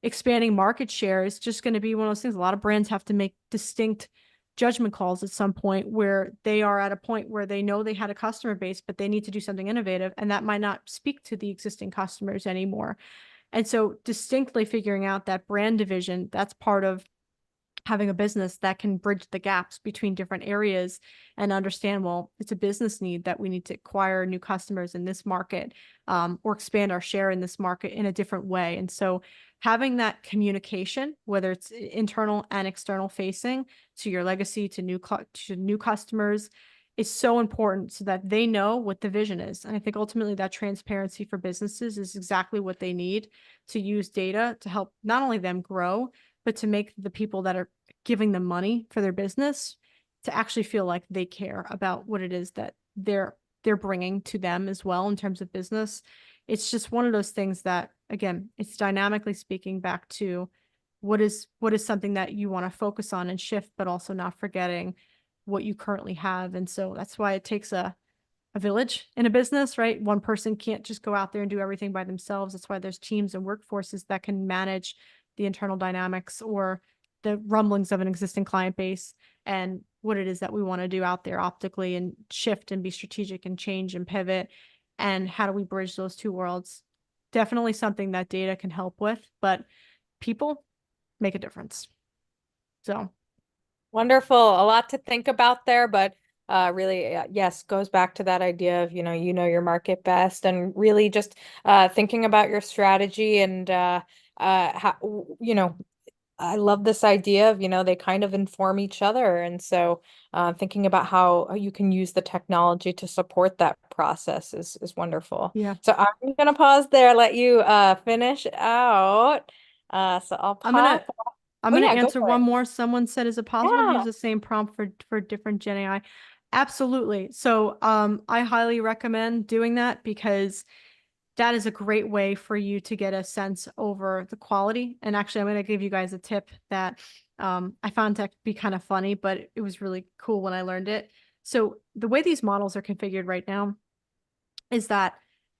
expanding market share is just going to be one of those things. A lot of brands have to make distinct judgment calls at some point where they are at a point where they know they had a customer base, but they need to do something innovative, and that might not speak to the existing customers anymore. And so distinctly figuring out that brand division, that's part of having a business that can bridge the gaps between different areas and understand, well, it's a business need that we need to acquire new customers in this market, or expand our share in this market in a different way. And so having that communication, whether it's internal and external facing to your legacy, to new customers, is so important, so that they know what the vision is. And I think ultimately that transparency for businesses is exactly what they need to use data to help not only them grow, but to make the people that are giving them money for their business to actually feel like they care about what it is that they're bringing to them as well in terms of business. It's just one of those things that, again, it's dynamically speaking back to what is something that you want to focus on and shift, but also not forgetting what you currently have. And so that's why it takes a village in a business, right? One person can't just go out there and do everything by themselves. That's why there's teams and workforces that can manage the internal dynamics or the rumblings of an existing client base and what it is that we want to do out there optically, and shift and be strategic and change and pivot. And how do we bridge those two worlds? Definitely something that data can help with, but people make a difference. So Wonderful. A lot to think about there, but really, yes, goes back to that idea of, your market best, and really just thinking about your strategy, and how, I love this idea of, they kind of inform each other. And so thinking about how you can use the technology to support that process is wonderful. yeah, So I'm going to pause there, let you finish out. So I'll I'm gonna pop. I'm Oh gonna yeah, go answer for one it. more. Someone said, is it possible to use Yeah. the same prompt for different Gen AI? Absolutely. So I highly recommend doing that, because that is a great way for you to get a sense over the quality. And actually, I'm going to give you guys a tip that I found to be kind of funny, but it was really cool when I learned it. So the way these models are configured right now is that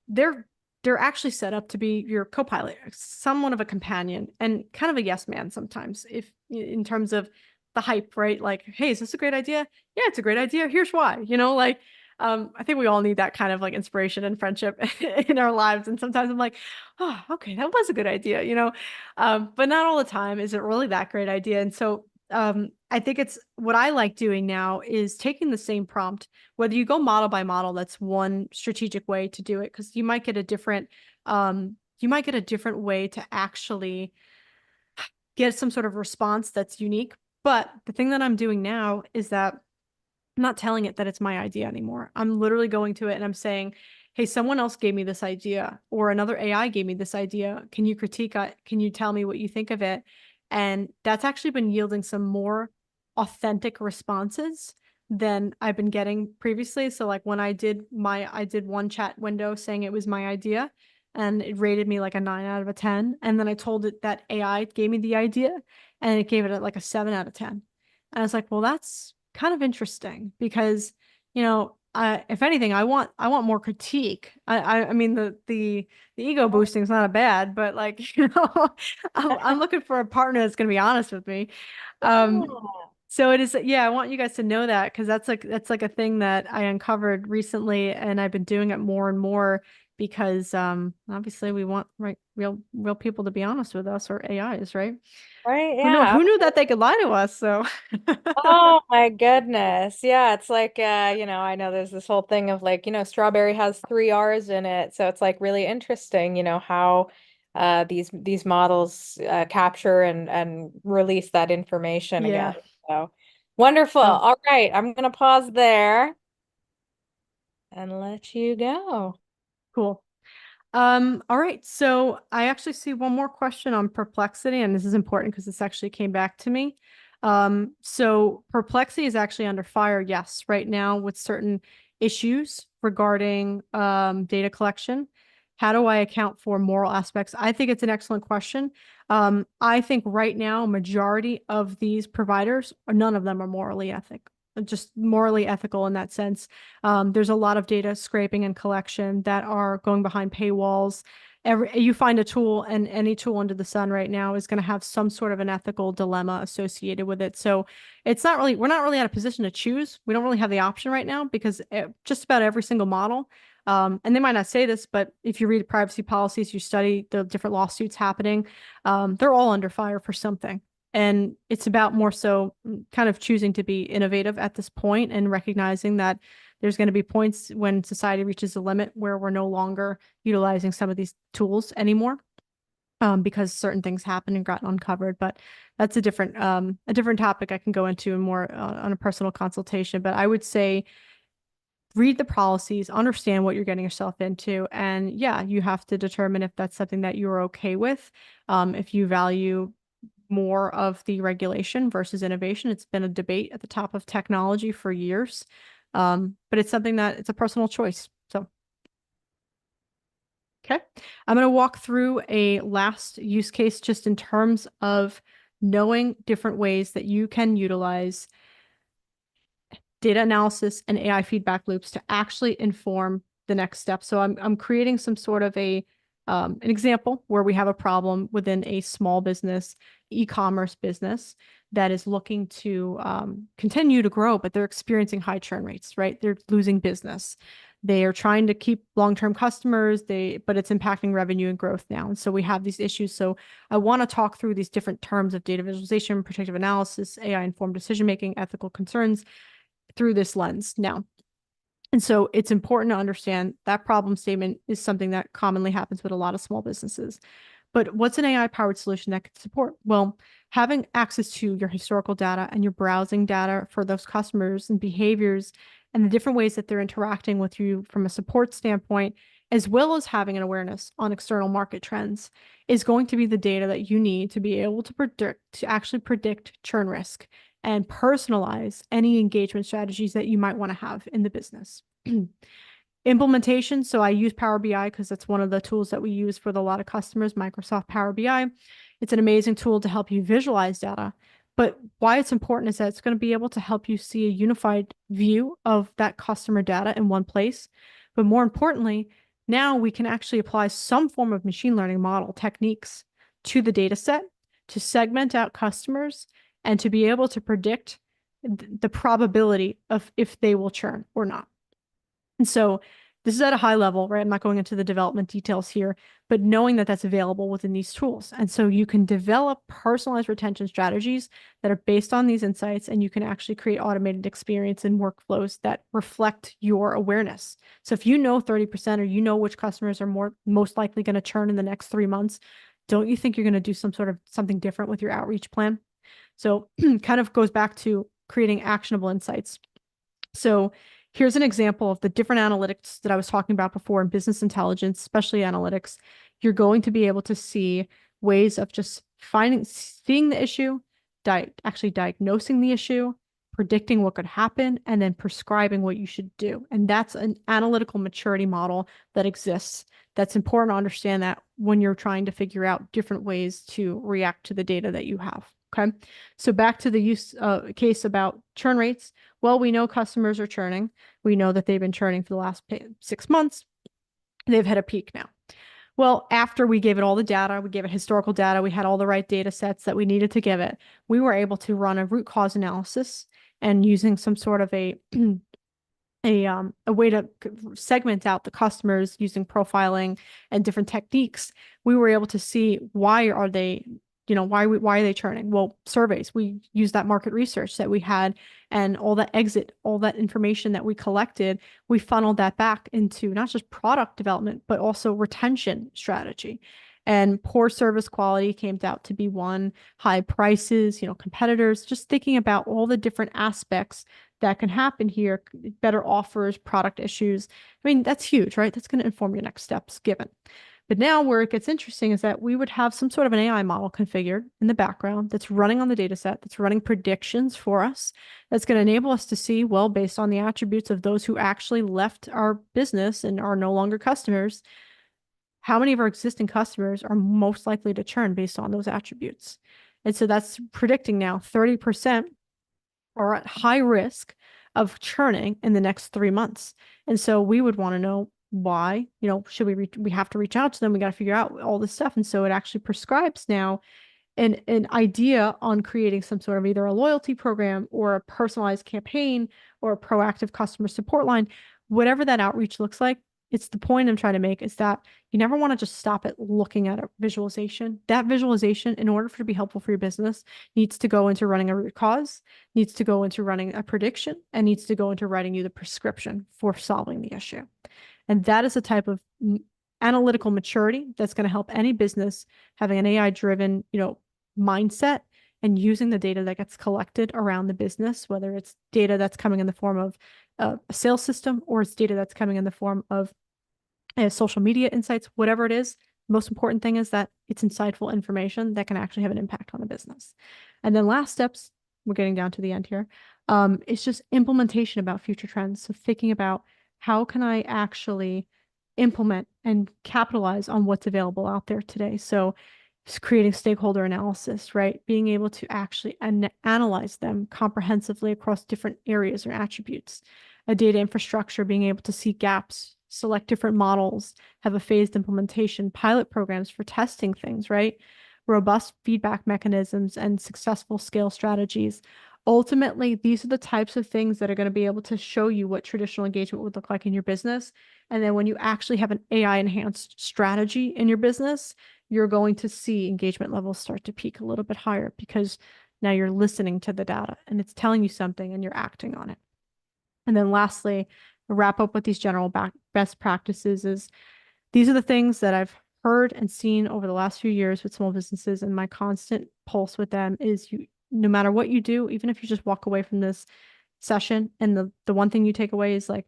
they're they're actually set up to be your co-pilot, somewhat of a companion, and kind of a yes man sometimes, if in terms of the hype, right? Like, hey, is this a great idea? Yeah, it's a great idea. Here's why. Like, I think we all need that kind of like inspiration and friendship in our lives. And sometimes I'm like, oh, okay, that was a good idea, but not all the time is it really that great idea. And so I think it's what I like doing now is taking the same prompt, whether you go model by model, that's one strategic way to do it, because you might get a different way to actually get some sort of response that's unique. But the thing that I'm doing now is that I'm not telling it that it's my idea anymore. I'm literally going to it and I'm saying, hey, someone else gave me this idea, or another AI gave me this idea. Can you critique it? Can you tell me what you think of it? And that's actually been yielding some more authentic responses than I've been getting previously. So like when I did one chat window saying it was my idea and it rated me like a 9 out of a 10. And then I told it that AI gave me the idea and it gave it like a 7 out of 10. And I was like, well, that's kind of interesting because, if anything, I want more critique. I mean the ego boosting is not a bad, but like, I'm looking for a partner that's going to be honest with me. Um, Yeah. so it is, yeah, I want you guys to know that because that's like a thing that I uncovered recently, and I've been doing it more and more because obviously we want real people to be honest with us, or AIs, right? Right. Who Yeah. knew that they could lie to us? So Oh my goodness. Yeah, it's like I know there's this whole thing of like, strawberry has three R's in it. So it's like really interesting, how these models capture and release that information yeah. again. So wonderful. So All right, I'm gonna pause there and let you go. cool. All right. So I actually see one more question on perplexity, and this is important because this actually came back to me. So perplexity is actually under fire, yes, right now with certain issues regarding data collection. How do I account for moral aspects? I think it's an excellent question. I think right now, majority of these providers, none of them are just morally ethical in that sense. There's a lot of data scraping and collection that are going behind paywalls. You find a tool, and any tool under the sun right now is going to have some sort of an ethical dilemma associated with it. So we're not really at a position to choose. We don't really have the option right now because just about every single model, and they might not say this, but if you read privacy policies, you study the different lawsuits happening, they're all under fire for something. And it's about more so kind of choosing to be innovative at this point and recognizing that there's going to be points when society reaches a limit where we're no longer utilizing some of these tools anymore, because certain things happen and got uncovered. But that's a different topic I can go into more on a personal consultation. But I would say read the policies, understand what you're getting yourself into, and yeah, you have to determine if that's something that you're okay with. If you value more of the regulation versus innovation. It's been a debate at the top of technology for years. But it's something that it's a personal choice. So, okay. I'm going to walk through a last use case just in terms of knowing different ways that you can utilize data analysis and AI feedback loops to actually inform the next step. So I'm creating some sort of an example where we have a problem within a small business, e-commerce business that is looking to continue to grow, but they're experiencing high churn rates, right? They're losing business. They are trying to keep long-term customers, but it's impacting revenue and growth now. And so we have these issues. So I want to talk through these different terms of data visualization, predictive analysis, AI-informed decision-making, ethical concerns through this lens now. And so it's important to understand that problem statement is something that commonly happens with a lot of small businesses. But what's an AI-powered solution that could support? Well, having access to your historical data and your browsing data for those customers and behaviors and the different ways that they're interacting with you from a support standpoint, as well as having an awareness on external market trends, is going to be the data that you need to be able to actually predict churn risk and personalize any engagement strategies that you might want to have in the business. Implementation. So I use Power BI because that's one of the tools that we use for a lot of customers, Microsoft Power BI. It's an amazing tool to help you visualize data. But why it's important is that it's going to be able to help you see a unified view of that customer data in one place. But more importantly, now we can actually apply some form of machine learning model techniques to the data set to segment out customers and to be able to predict the probability of if they will churn or not. And so this is at a high level, right? I'm not going into the development details here, but knowing that that's available within these tools. And so you can develop personalized retention strategies that are based on these insights, and you can actually create automated experience and workflows that reflect your awareness. So if you know 30% or you know which customers are most likely going to churn in the next 3 months, don't you think you're going to do something different with your outreach plan? So kind of goes back to creating actionable insights. So here's an example of the different analytics that I was talking about before in business intelligence, especially analytics. You're going to be able to see ways of just seeing the issue, actually diagnosing the issue, predicting what could happen, and then prescribing what you should do. And that's an analytical maturity model that exists. That's important to understand that when you're trying to figure out different ways to react to the data that you have. Okay. So back to the case about churn rates. Well, we know customers are churning. We know that they've been churning for the last 6 months. They've hit a peak now. Well, after we gave it all the data, we gave it historical data, we had all the right data sets that we needed to give it, we were able to run a root cause analysis and using some sort of a way to segment out the customers using profiling and different techniques, we were able to see why are they, why are they churning? Well, surveys. We used that market research that we had and all that information that we collected, we funneled that back into not just product development, but also retention strategy. And poor service quality came out to be one, high prices, competitors, just thinking about all the different aspects that can happen here, better offers, product issues. I mean, that's huge, right? That's going to inform your next steps given. But now where it gets interesting is that we would have some sort of an AI model configured in the background that's running on the data set, that's running predictions for us, that's going to enable us to see, well, based on the attributes of those who actually left our business and are no longer customers, how many of our existing customers are most likely to churn based on those attributes. And so that's predicting now 30% are at high risk of churning in the next 3 months. And so we would want to know why, should we have to reach out to them? We got to figure out all this stuff. And so it actually prescribes now an idea on creating some sort of either a loyalty program or a personalized campaign or a proactive customer support line, whatever that outreach looks like. It's the point I'm trying to make is that you never want to just stop at looking at a visualization. That visualization, in order for it to be helpful for your business, needs to go into running a root cause, needs to go into running a prediction, and needs to go into writing you the prescription for solving the issue. And that is a type of analytical maturity that's going to help any business having an AI-driven, mindset and using the data that gets collected around the business, whether it's data that's coming in the form of a sales system or it's data that's coming in the form of social media insights, whatever it is. Most important thing is that it's insightful information that can actually have an impact on the business. And then last steps, we're getting down to the end here. It's just implementation about future trends. So thinking about how can I actually implement and capitalize on what's available out there today. So creating stakeholder analysis, right? Being able to actually analyze them comprehensively across different areas or attributes. A data infrastructure, being able to see gaps, select different models, have a phased implementation, pilot programs for testing things, right? Robust feedback mechanisms and successful scale strategies. Ultimately, these are the types of things that are going to be able to show you what traditional engagement would look like in your business. And then when you actually have an AI enhanced strategy in your business, you're going to see engagement levels start to peak a little bit higher because now you're listening to the data and it's telling you something and you're acting on it. And then lastly, wrap up with these general best practices is these are the things that I've heard and seen over the last few years with small businesses, and my constant pulse with them is no matter what you do, even if you just walk away from this session and the one thing you take away is like,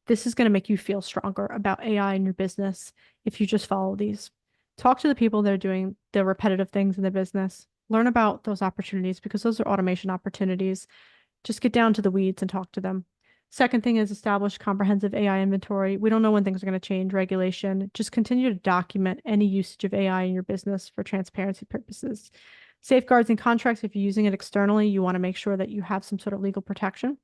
this is going to make you feel stronger about AI in your business if you just follow these. Talk to the people that are doing the repetitive things in the business. Learn about those opportunities because those are automation opportunities. Just get down to the weeds and talk to them. Second thing is establish comprehensive AI inventory. We don't know when things are going to change, regulation. Just continue to document any usage of AI in your business for transparency purposes. Safeguards and contracts, if you're using it externally, you want to make sure that you have some sort of legal protection.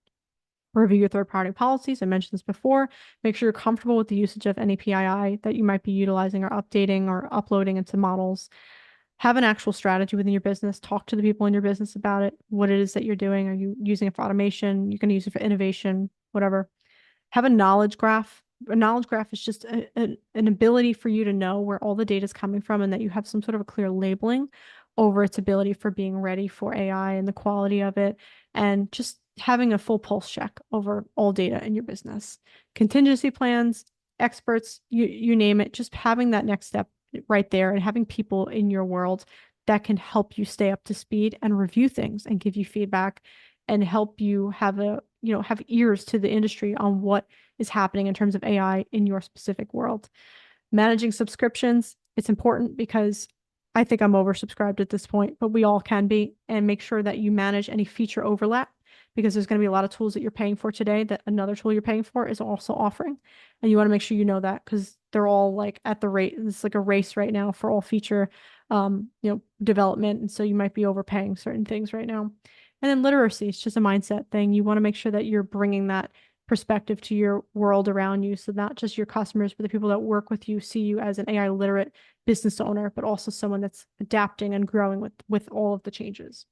Review your third-party policies. I mentioned this before. Make sure you're comfortable with the usage of any PII that you might be utilizing or updating or uploading into models. Have an actual strategy within your business. Talk to the people in your business about it, what it is that you're doing. Are you using it for automation? You're going to use it for innovation, whatever. Have a knowledge graph. A knowledge graph is just an ability for you to know where all the data is coming from and that you have some sort of a clear labeling over its ability for being ready for AI and the quality of it, and just having a full pulse check over all data in your business. Contingency plans, experts, you name it, just having that next step right there and having people in your world that can help you stay up to speed and review things and give you feedback and help you have have ears to the industry on what is happening in terms of AI in your specific world. Managing subscriptions, it's important because I think I'm oversubscribed at this point, but we all can be, and make sure that you manage any feature overlap because there's going to be a lot of tools that you're paying for today that another tool you're paying for is also offering. And you want to make sure you know that because they're all like at the rate, it's like a race right now for all feature development. And so you might be overpaying certain things right now. And then literacy, it's just a mindset thing. You want to make sure that you're bringing that perspective to your world around you. So not just your customers, but the people that work with you see you as an AI literate business owner, but also someone that's adapting and growing with all of the changes.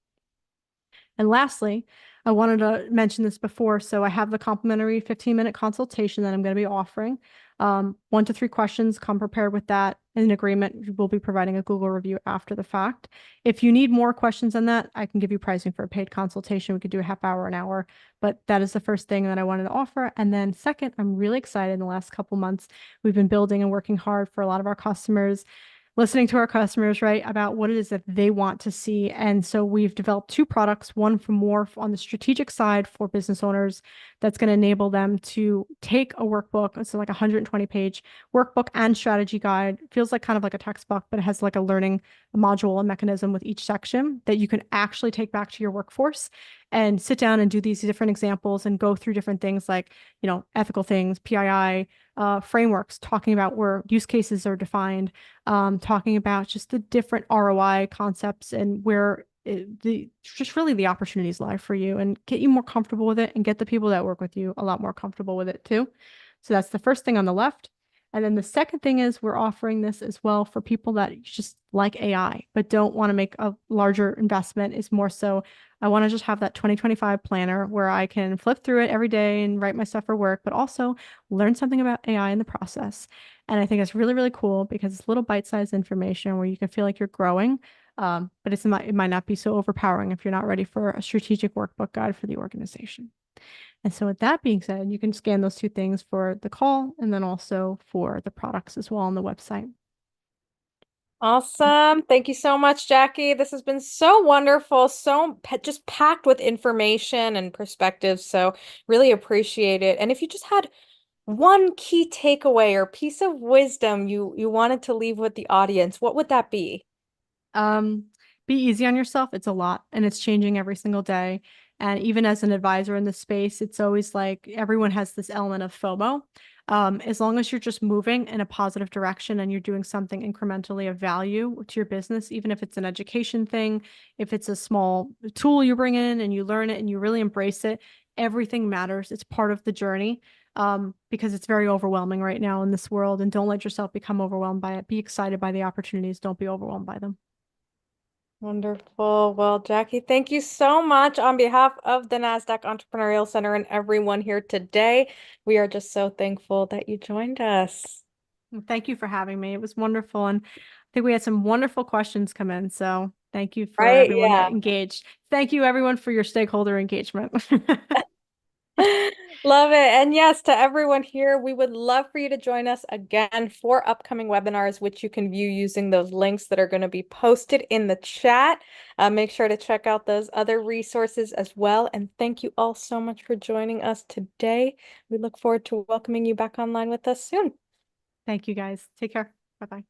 And lastly, I wanted to mention this before. So I have the complimentary 15-minute consultation that I'm going to be offering. 1 to 3 questions, come prepared with that. In agreement, we'll be providing a Google review after the fact. If you need more questions than that, I can give you pricing for a paid consultation. We could do a half hour, an hour, but that is the first thing that I wanted to offer. And then second, I'm really excited. In the last couple months, we've been building and working hard for a lot of our customers, listening to our customers, right, about what it is that they want to see. And so we've developed 2 products, one for more on the strategic side for business owners that's going to enable them to take a workbook. It's like a 120-page workbook and strategy guide. It feels like kind of like a textbook, but it has like a learning module and mechanism with each section that you can actually take back to your workforce and sit down and do these different examples and go through different things like, ethical things, PII, frameworks, talking about where use cases are defined, talking about just the different ROI concepts and where just really the opportunities lie for you, and get you more comfortable with it and get the people that work with you a lot more comfortable with it too. So that's the first thing on the left. And then the second thing is we're offering this as well for people that just like AI, but don't want to make a larger investment. Is more so, I want to just have that 2025 planner where I can flip through it every day and write my stuff for work, but also learn something about AI in the process. And I think it's really, really cool because it's little bite-sized information where you can feel like you're growing. But it might not be so overpowering if you're not ready for a strategic workbook guide for the organization. And so with that being said, you can scan those 2 things for the call and then also for the products as well on the website. Awesome. Thank you so much, Jackie. This has been so wonderful, so just packed with information and perspective. So really appreciate it. And if you just had one key takeaway or piece of wisdom you wanted to leave with the audience, what would that be? Um, be easy on yourself. It's a lot and it's changing every single day. And even as an advisor in this space, it's always like everyone has this element of FOMO. As long as you're just moving in a positive direction and you're doing something incrementally of value to your business, even if it's an education thing, if it's a small tool you bring in and you learn it and you really embrace it, everything matters. It's part of the journey. Because it's very overwhelming right now in this world, and don't let yourself become overwhelmed by it. Be excited by the opportunities. Don't be overwhelmed by them. Wonderful. Well, Jackie, thank you so much on behalf of the NASDAQ Entrepreneurial Center and everyone here today. We are just so thankful that you joined us. Well, thank you for having me. It was wonderful. And I think we had some wonderful questions come in. So thank you for Right? everyone that Yeah. engaged. Thank you, everyone, for your stakeholder engagement. Love it. And yes, to everyone here, we would love for you to join us again for upcoming webinars, which you can view using those links that are going to be posted in the chat. Make sure to check out those other resources as well. And thank you all so much for joining us today. We look forward to welcoming you back online with us soon. Thank you, guys. Take care. Bye-bye.